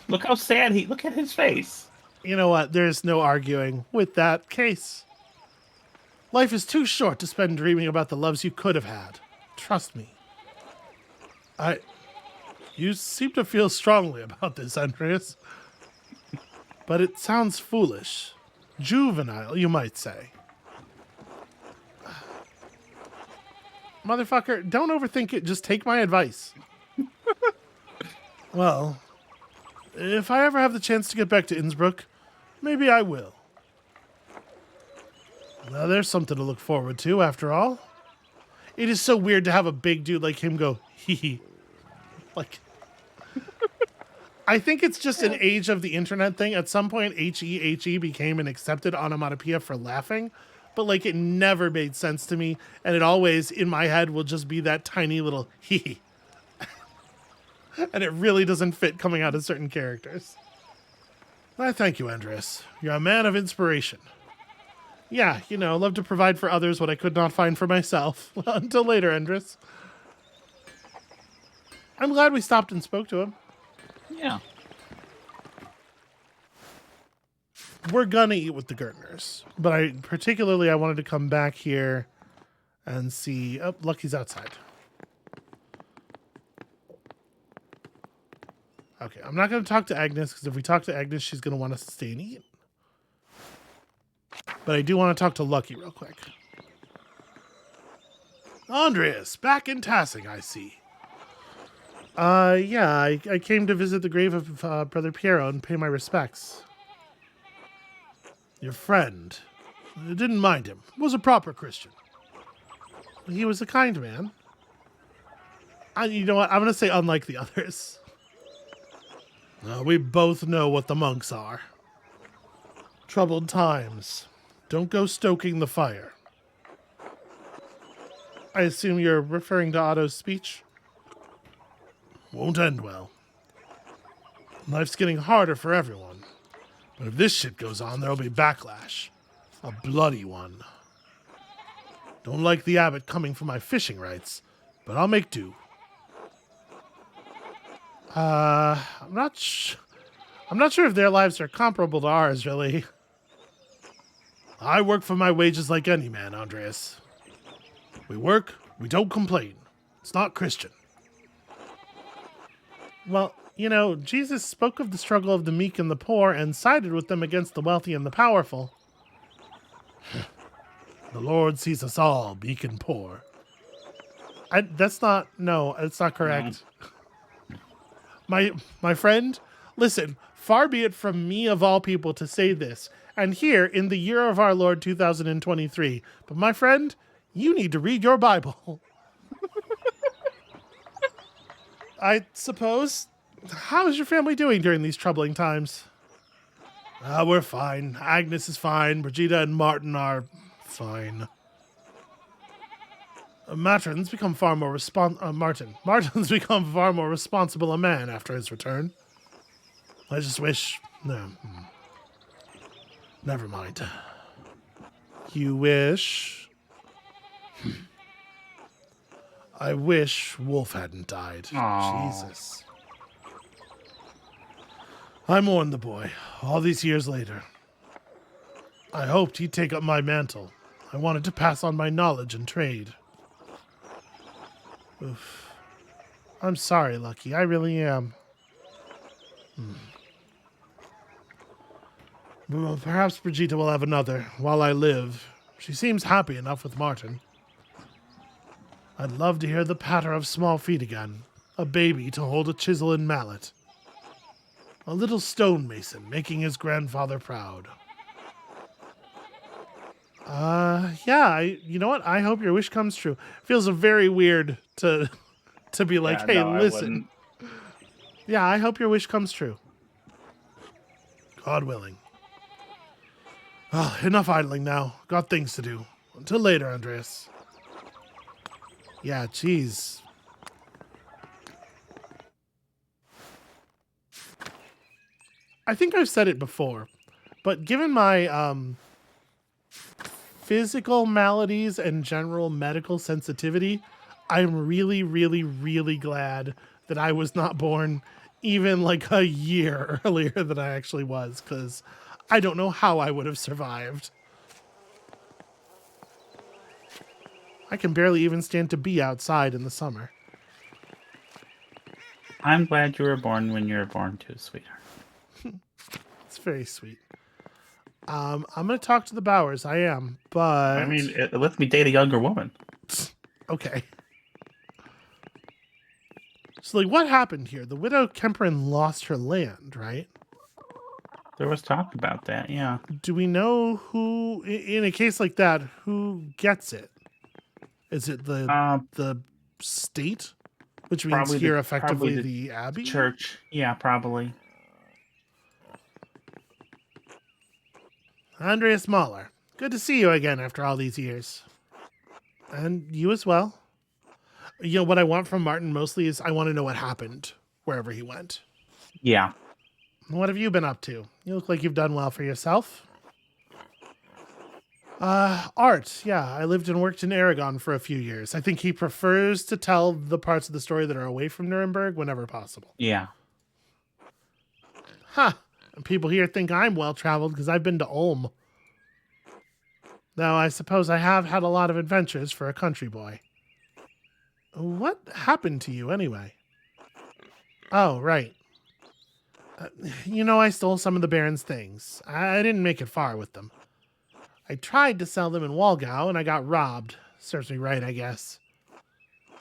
Look how sad look at his face. You know what? There's no arguing with that case. Life is too short to spend dreaming about the loves you could have had. Trust me. You seem to feel strongly about this, Andreas. But it sounds foolish. Juvenile, you might say. Motherfucker, don't overthink it. Just take my advice. Well, if I ever have the chance to get back to Innsbruck, maybe I will. Now, there's something to look forward to, after all. It is so weird to have a big dude like him go, hee hee. Like, I think it's just an age of the internet thing. At some point, HEHE became an accepted onomatopoeia for laughing, but like it never made sense to me, and it always in my head will just be that tiny little hee, and it really doesn't fit coming out of certain characters. I thank you, Andreas. You're a man of inspiration. Yeah, love to provide for others what I could not find for myself. Until later, Andres. I'm glad we stopped and spoke to him. Yeah. We're gonna eat with the Gertners, but I wanted to come back here and see. Oh, Lucky's outside. Okay, I'm not gonna talk to Agnes because if we talk to Agnes, she's gonna want us to stay and eat. But I do want to talk to Lucky real quick. Andreas, back in Tassing, I see. Yeah, I came to visit the grave of Brother Piero and pay my respects. Your friend. I didn't mind him. Was a proper Christian. He was a kind man. You know what? I'm going to say unlike the others. We both know what the monks are. Troubled times. Don't go stoking the fire. I assume you're referring to Otto's speech? Won't end well. Life's getting harder for everyone. But if this shit goes on, there'll be backlash. A bloody one. Don't like the abbot coming for my fishing rights, but I'll make do. I'm not sure if their lives are comparable to ours, really. I work for my wages like any man, Andreas. We work, we don't complain. It's not Christian. Well, Jesus spoke of the struggle of the meek and the poor and sided with them against the wealthy and the powerful. The Lord sees us all, meek and poor. It's not correct. No. My friend, listen, far be it from me of all people to say this, and here in the year of our Lord 2023, but my friend, you need to read your Bible. I suppose. How is your family doing during these troubling times? We're fine. Agnes is fine. Brigida and Martin are fine. Martin's become far more responsible a man after his return. I just wish. No. Never mind. You wish? I wish Wolf hadn't died. Aww. Jesus. I mourn the boy, all these years later. I hoped he'd take up my mantle. I wanted to pass on my knowledge and trade. Oof. I'm sorry, Lucky. I really am. Well, perhaps Brigitte will have another while I live. She seems happy enough with Martin. I'd love to hear the patter of small feet again. A baby to hold a chisel and mallet. A little stonemason making his grandfather proud. Yeah, you know what? I hope your wish comes true. Feels very weird to be like, Yeah, hey, no, listen. Yeah, I hope your wish comes true. God willing. Enough idling now. Got things to do. Until later, Andreas. Yeah, geez. I think I've said it before, but given my physical maladies and general medical sensitivity, I'm really, really, really glad that I was not born even like a year earlier than I actually was, because I don't know how I would have survived. I can barely even stand to be outside in the summer. I'm glad you were born when you were born too, sweetheart. It's very sweet. I'm going to talk to the Bowers. I am, but... I mean, it lets me date a younger woman. Okay. So, like, what happened here? The widow Kemperin lost her land, right? There was talk about that, yeah. Do we know who, in a case like that, who gets it? Is it the state? which means Probably here probably effectively the the Abbey. church. Yeah, probably. Andreas Mahler, good to see you again after all these years. And you as well. You know, what I want from Martin mostly is I want to know what happened wherever he went. Yeah. What have you been up to? You look like you've done well for yourself. Art. Yeah, I lived and worked in Aragon for a few years. I think he prefers to tell the parts of the story that are away from Nuremberg whenever possible. Yeah. Huh. And people here think I'm well-traveled because I've been to Ulm. Though I suppose I have had a lot of adventures for a country boy. What happened to you, anyway? Oh, right. I stole some of the Baron's things. I didn't make it far with them. I tried to sell them in Walgau, and I got robbed. Serves me right, I guess.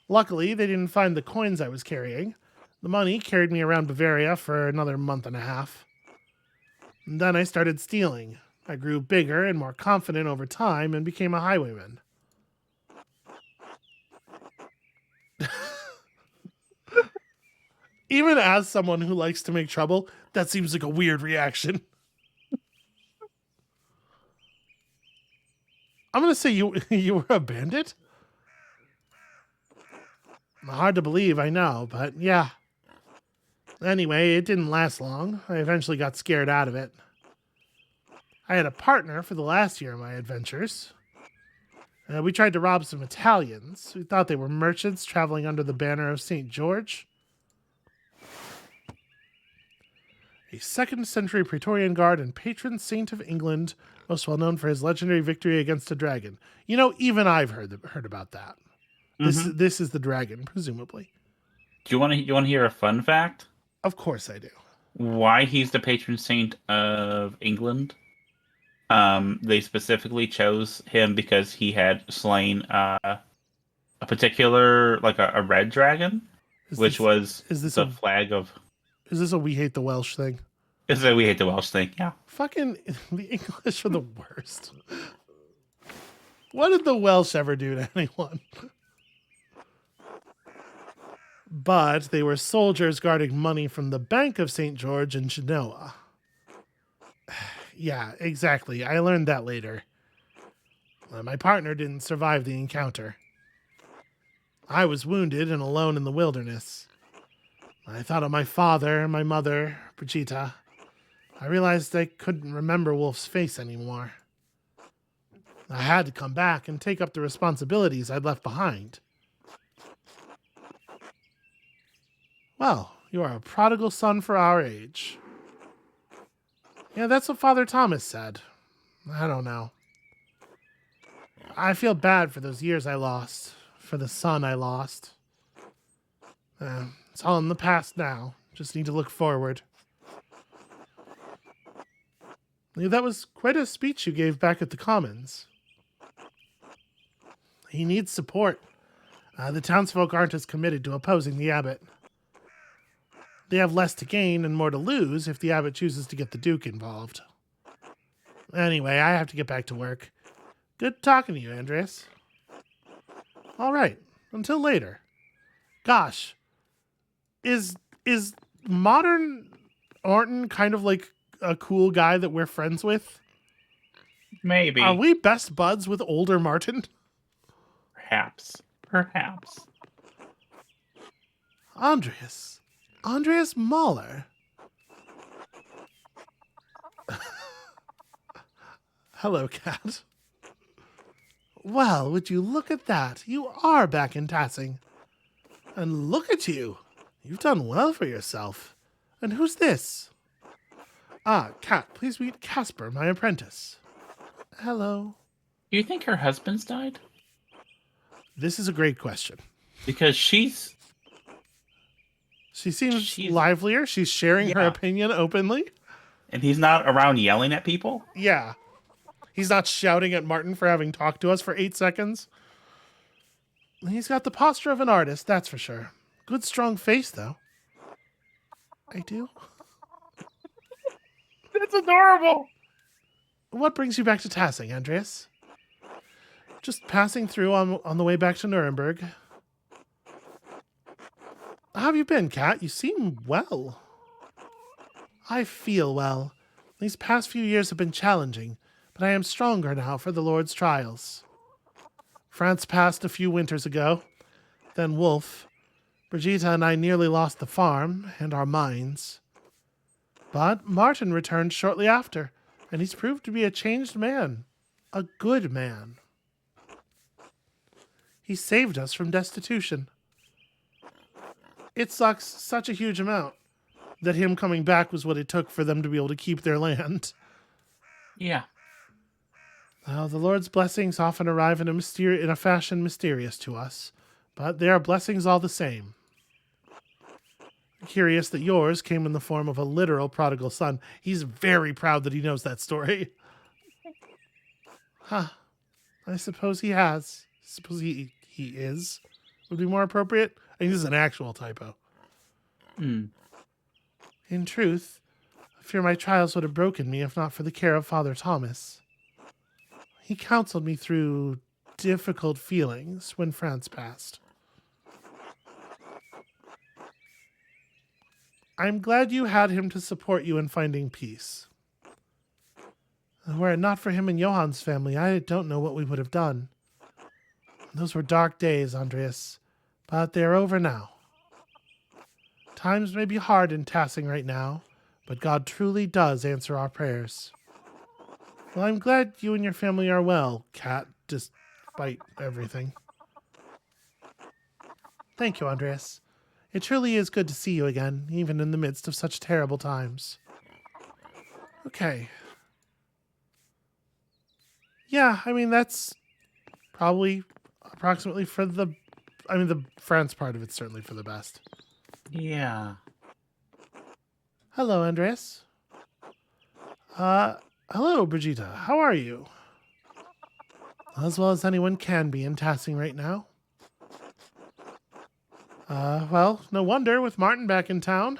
Luckily, they didn't find the coins I was carrying. The money carried me around Bavaria for another month and a half. And then I started stealing. I grew bigger and more confident over time and became a highwayman. Even as someone who likes to make trouble, that seems like a weird reaction. I'm going to say you were a bandit? Hard to believe, I know, but yeah. Anyway, it didn't last long. I eventually got scared out of it. I had a partner for the last year of my adventures. We tried to rob some Italians. We thought they were merchants traveling under the banner of St. George. A 2nd century Praetorian Guard and patron saint of England, most well known for his legendary victory against a dragon. You know, even I've heard about that. Mm-hmm. This is the dragon, presumably. Do you want to hear a fun fact? Of course I do. Why he's the patron saint of England? They specifically chose him because he had slain a particular, like a red dragon, which was the flag of. Is this a we hate the Welsh thing? Is a we hate the Welsh thing? Yeah. Fucking the English are the worst. What did the Welsh ever do to anyone? But they were soldiers guarding money from the Bank of St. George in Genoa. Yeah, exactly. I learned that later. My partner didn't survive the encounter. I was wounded and alone in the wilderness. I thought of my father, my mother, Brigitta. I realized I couldn't remember Wolf's face anymore. I had to come back and take up the responsibilities I'd left behind. Well, you are a prodigal son for our age. Yeah, that's what Father Thomas said. I don't know. I feel bad for those years I lost, for the son I lost. It's all in the past now. Just need to look forward. That was quite a speech you gave back at the Commons. He needs support. The townsfolk aren't as committed to opposing the abbot. They have less to gain and more to lose if the abbot chooses to get the Duke involved. Anyway, I have to get back to work. Good talking to you, Andreas. All right, until later. Gosh, is modern Orton kind of like a cool guy that we're friends with? Maybe. Are we best buds with older Martin? Perhaps. Andreas Mahler. Hello, Cat. Well, would you look at that? You are back in Tassing. And look at you. You've done well for yourself. And who's this? Cat, please meet Casper, my apprentice. Hello. Do you think her husband's died? This is a great question. Because she seems livelier. She's sharing her opinion openly. And he's not around yelling at people? Yeah. He's not shouting at Martin for having talked to us for 8 seconds. He's got the posture of an artist, that's for sure. Good, strong face, though. I do. That's adorable. What brings you back to Tassing, Andreas? Just passing through on the way back to Nuremberg. How have you been, Kat? You seem well. I feel well. These past few years have been challenging, but I am stronger now for the Lord's trials. France passed a few winters ago. Then Wolf, Brigitte and I nearly lost the farm and our mines. But Martin returned shortly after, and he's proved to be a changed man. A good man. He saved us from destitution. It sucks such a huge amount that him coming back was what it took for them to be able to keep their land. Yeah. Now, the Lord's blessings often arrive in a fashion mysterious to us, but they are blessings all the same. Curious that yours came in the form of a literal prodigal son. He's very proud that he knows that story. Huh. I suppose he has. Suppose he is. Would be more appropriate. I think this is an actual typo. Hmm. In truth, I fear my trials would have broken me if not for the care of Father Thomas. He counseled me through difficult feelings when France passed. I'm glad you had him to support you in finding peace. Were it not for him and Johann's family, I don't know what we would have done. Those were dark days, Andreas, but they are over now. Times may be hard in Tassing right now, but God truly does answer our prayers. Well, I'm glad you and your family are well, Kat, despite everything. Thank you, Andreas. It truly is good to see you again, even in the midst of such terrible times. Okay. Yeah, I mean, that's probably approximately for the... I mean, the France part of it's certainly for the best. Yeah. Hello, Andreas. Hello, Brigitte. How are you? As well as anyone can be in Tassing right now. Well, no wonder with Martin back in town.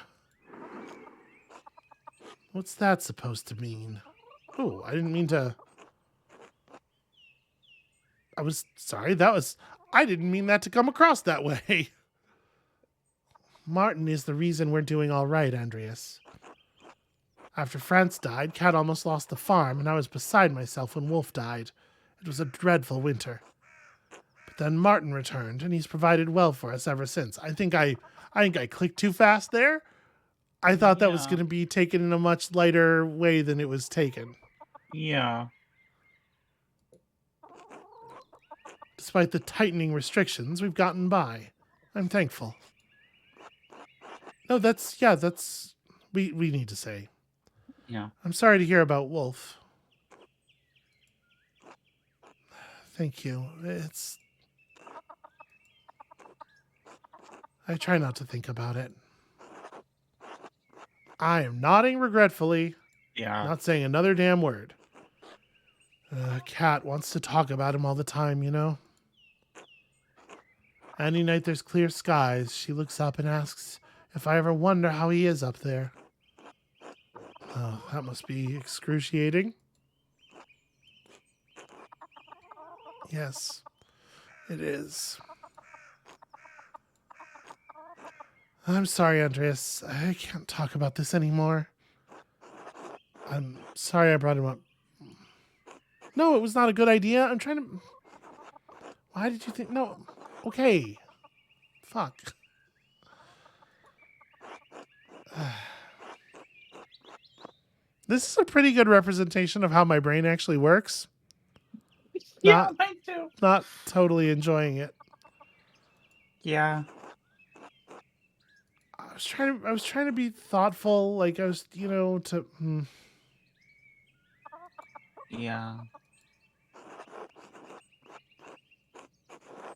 What's that supposed to mean? Oh, I didn't mean to... I was sorry, I didn't mean that to come across that way. Martin is the reason we're doing all right, Andreas. After France died, Kat almost lost the farm, and I was beside myself when Wolf died. It was a dreadful winter. But then Martin returned, and he's provided well for us ever since. I think I clicked too fast there. I thought that was going to be taken in a much lighter way than it was taken. Yeah. Despite the tightening restrictions, we've gotten by. I'm thankful. No, we need to say. Yeah. I'm sorry to hear about Wolf. Thank you. I try not to think about it. I am nodding regretfully. Yeah. Not saying another damn word. Kat wants to talk about him all the time, you know? Any night there's clear skies, she looks up and asks if I ever wonder how he is up there. Oh, that must be excruciating. Yes, it is. I'm sorry, Andreas. I can't talk about this anymore. I'm sorry I brought him up. No, it was not a good idea. I'm trying to... Why did you think... No. Okay. Fuck. This is a pretty good representation of how my brain actually works. Yeah, mine too. Not totally enjoying it. Yeah. I was trying to be thoughtful, like I was, Yeah.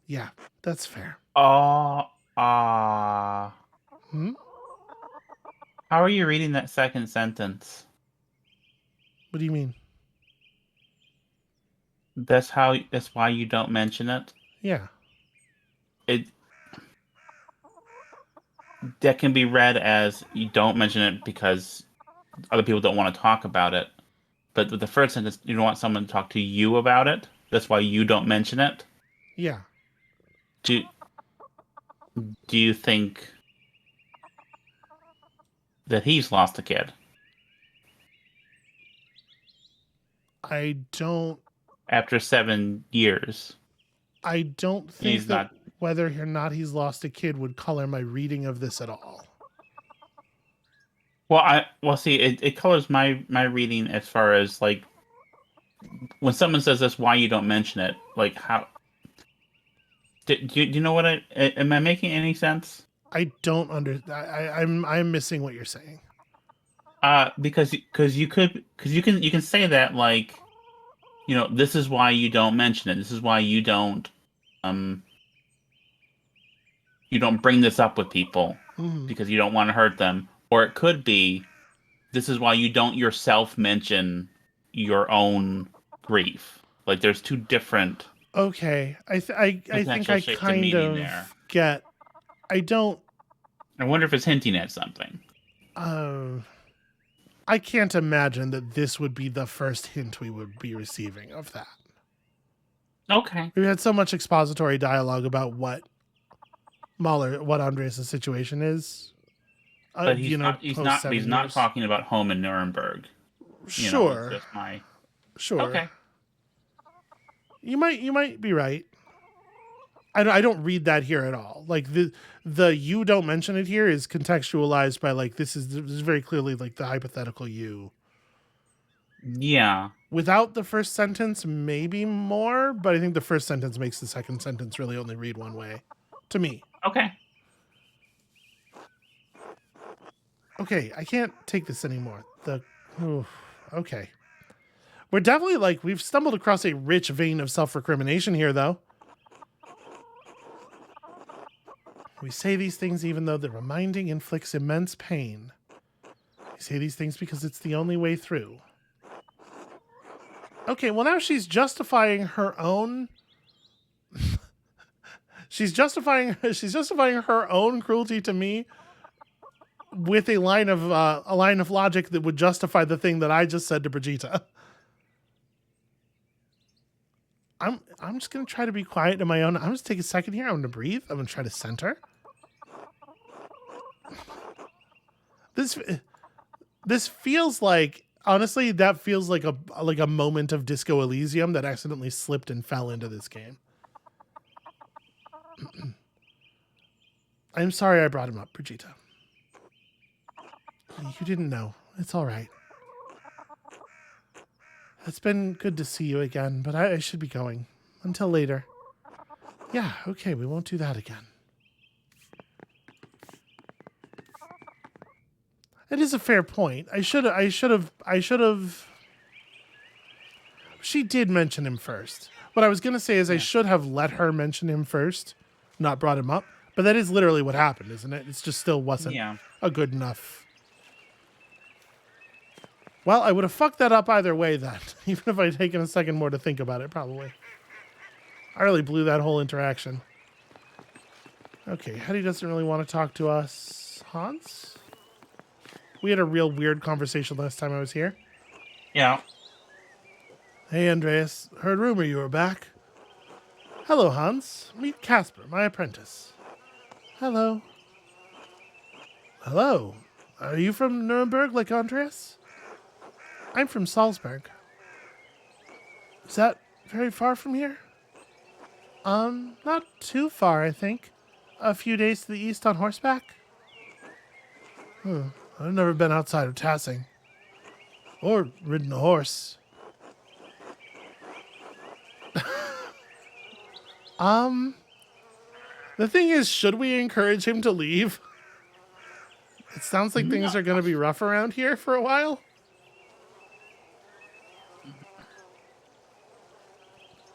Yeah, that's fair. Oh, Hmm? How are you reading that second sentence? What do you mean? That's why you don't mention it? Yeah. That can be read as you don't mention it because other people don't want to talk about it. But with the first sentence, you don't want someone to talk to you about it. That's why you don't mention it. Yeah. Do you think that he's lost a kid I don't after 7 years. I don't And think he's that not. whether or not he's lost a kid would color my reading of this at all. Well, see, it colors my reading as far as like when someone says this, why you don't mention it? Like how do you know what am I making any sense? I don't I'm missing what you're saying. Because you can say that like this is why you don't mention it. This is why um you don't bring this up with people Mm-hmm. because you don't want to hurt them. Or it could be this is why you don't yourself mention your own grief. Like there's two different Okay, I think potential I shapes of kind meaning there. of get. I don't. I wonder if it's hinting at something. Uh, I can't imagine that this would be the first hint we would be receiving of that. Okay. We had so much expository dialogue about what Andreas' situation is. But Post he's 7 not years. talking about home in Nuremberg. It's Sure, just my sure. okay. You might be right. I don't read that here at all. Like the you don't mention it here is contextualized by like this is very clearly like the hypothetical you. Yeah. Without the first sentence, maybe more, but I think the first sentence makes the second sentence really only read one way, to me. Okay. Okay, I can't take this anymore. Okay. We're definitely like we've stumbled across a rich vein of self-recrimination here, though. We say these things even though the reminding inflicts immense pain. We say these things because it's the only way through. Okay, well now she's justifying her own. she's justifying her own cruelty to me with a line of logic that would justify the thing that I just said to Brigitte. I'm just gonna try to be quiet in my own. I'm just take a second here. I'm gonna breathe. I'm gonna try to center. This feels like honestly that feels like a moment of Disco Elysium that accidentally slipped and fell into this game. I'm sorry I brought him up, Brigitte. You didn't know. It's all right. It's been good to see you again, but I should be going. Until later. Yeah, okay, we won't do that again. It is a fair point. I should have. She did mention him first. What I was going to say is I should have let her mention him first, not brought him up. But that is literally what happened, isn't it? It just still wasn't a good enough. Well, I would have fucked that up either way then, even if I'd taken a second more to think about it, probably. I really blew that whole interaction. Okay, Hetty doesn't really want to talk to us. Hans? We had a real weird conversation last time I was here. Yeah. Hey, Andreas. Heard rumor you were back. Hello, Hans. Meet Casper, my apprentice. Hello. Hello. Are you from Nuremberg like Andreas? I'm from Salzburg. Is that very far from here? Not too far, I think. A few days to the east on horseback. I've never been outside of Tassing. Or ridden a horse. The thing is, should we encourage him to leave? It sounds like things are going to be rough around here for a while.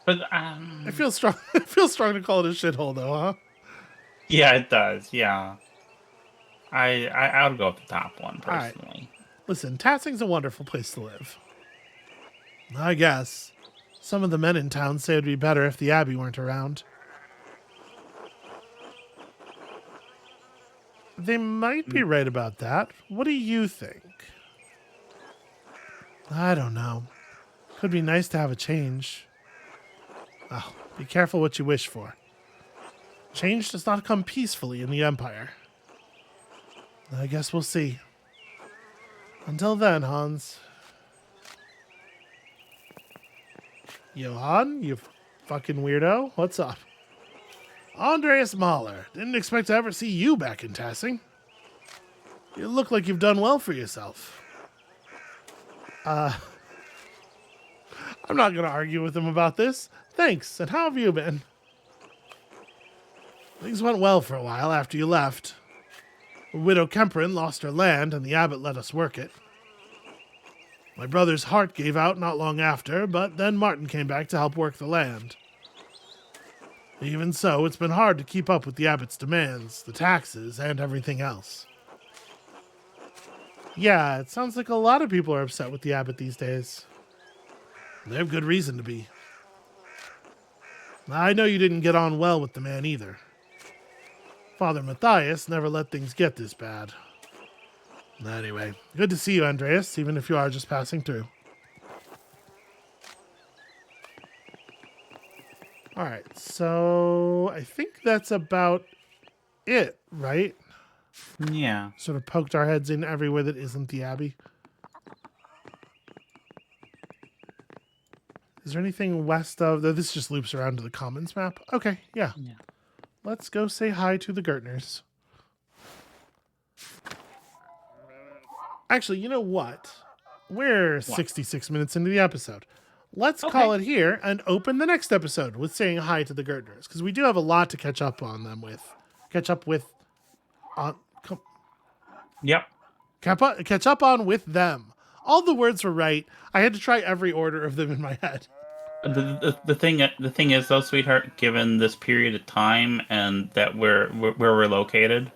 But I feel strong. I feel strong to call it a shithole, though, huh? yeah, it does. Yeah. I would go with the top one personally. Right. Listen, Tassing's a wonderful place to live. I guess. Some of the men in town say it'd be better if the Abbey weren't around. They might be right about that. What do you think? I don't know. Could be nice to have a change. Oh, be careful what you wish for. Change does not come peacefully in the Empire. I guess we'll see. Until then, Hans. Johann, you fucking weirdo. What's up? Andreas Mahler. Didn't expect to ever see you back in Tassing. You look like you've done well for yourself. I'm not going to argue with him about this. Thanks, and how have you been? Things went well for a while after you left. Widow Kemperin lost her land, and the abbot let us work it. My brother's heart gave out not long after, but then Martin came back to help work the land. Even so, it's been hard to keep up with the abbot's demands, the taxes, and everything else. Yeah, it sounds like a lot of people are upset with the abbot these days. They have good reason to be. I know you didn't get on well with the man either. Father Matthias never let things get this bad. Anyway, good to see you, Andreas, even if you are just passing through. Alright, so I think that's about it, right? Yeah. Sort of poked our heads in everywhere that isn't the Abbey. Is there anything west of... This just loops around to the Commons map. Okay, yeah. Let's go say hi to the Gertners. Actually, you know what? We're 66 minutes into the episode. Let's call it here and open the next episode with saying hi to the Gertners, because we do have a lot to catch up on them with. Catch up on with them. All the words were right. I had to try every order of them in my head. The thing is though, sweetheart, given this period of time and that where we're located,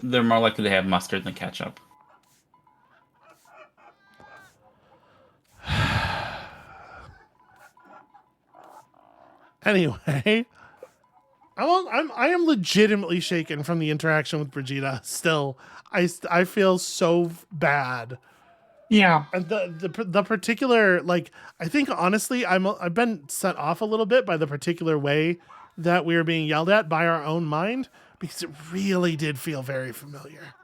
they're more likely to have mustard than ketchup. Anyway, I am legitimately shaken from the interaction with Brigida. Still, I feel so bad. Yeah. And the particular, like, I think honestly I've been set off a little bit by the particular way that we were being yelled at by our own mind, because it really did feel very familiar.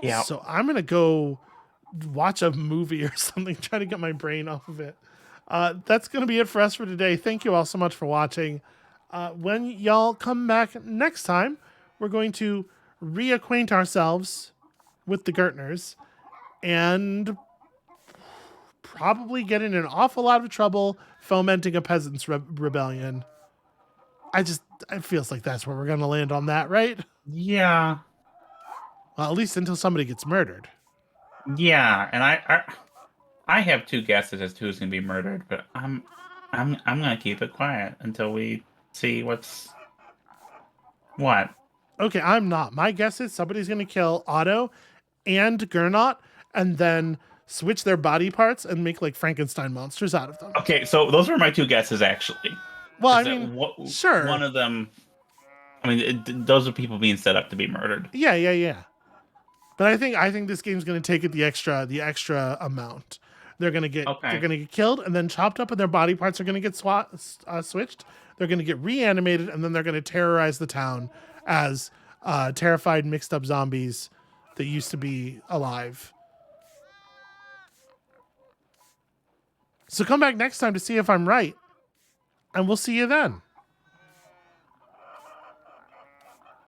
Yeah. So I'm gonna go watch a movie or something, try to get my brain off of it. That's gonna be it for us for today. Thank you all so much for watching. When y'all come back next time, we're going to reacquaint ourselves with the Gertners and probably get in an awful lot of trouble fomenting a peasants' rebellion. It feels like that's where we're going to land on that, right? Yeah. Well, at least until somebody gets murdered. Yeah, and I have two guesses as to who's going to be murdered, but I'm going to keep it quiet until we see what. Okay, I'm not. My guess is somebody's going to kill Otto and Gernot and then switch their body parts and make like Frankenstein monsters out of them. Okay, so those were my two guesses actually. Well, I mean, sure. One of them, those are people being set up to be murdered. Yeah. But I think this game's going to take it the extra amount. They're going to get killed and then chopped up, and their body parts are going to get switched. They're going to get reanimated, and then they're going to terrorize the town as terrified, mixed up zombies that used to be alive. So come back next time to see if I'm right, and we'll see you then.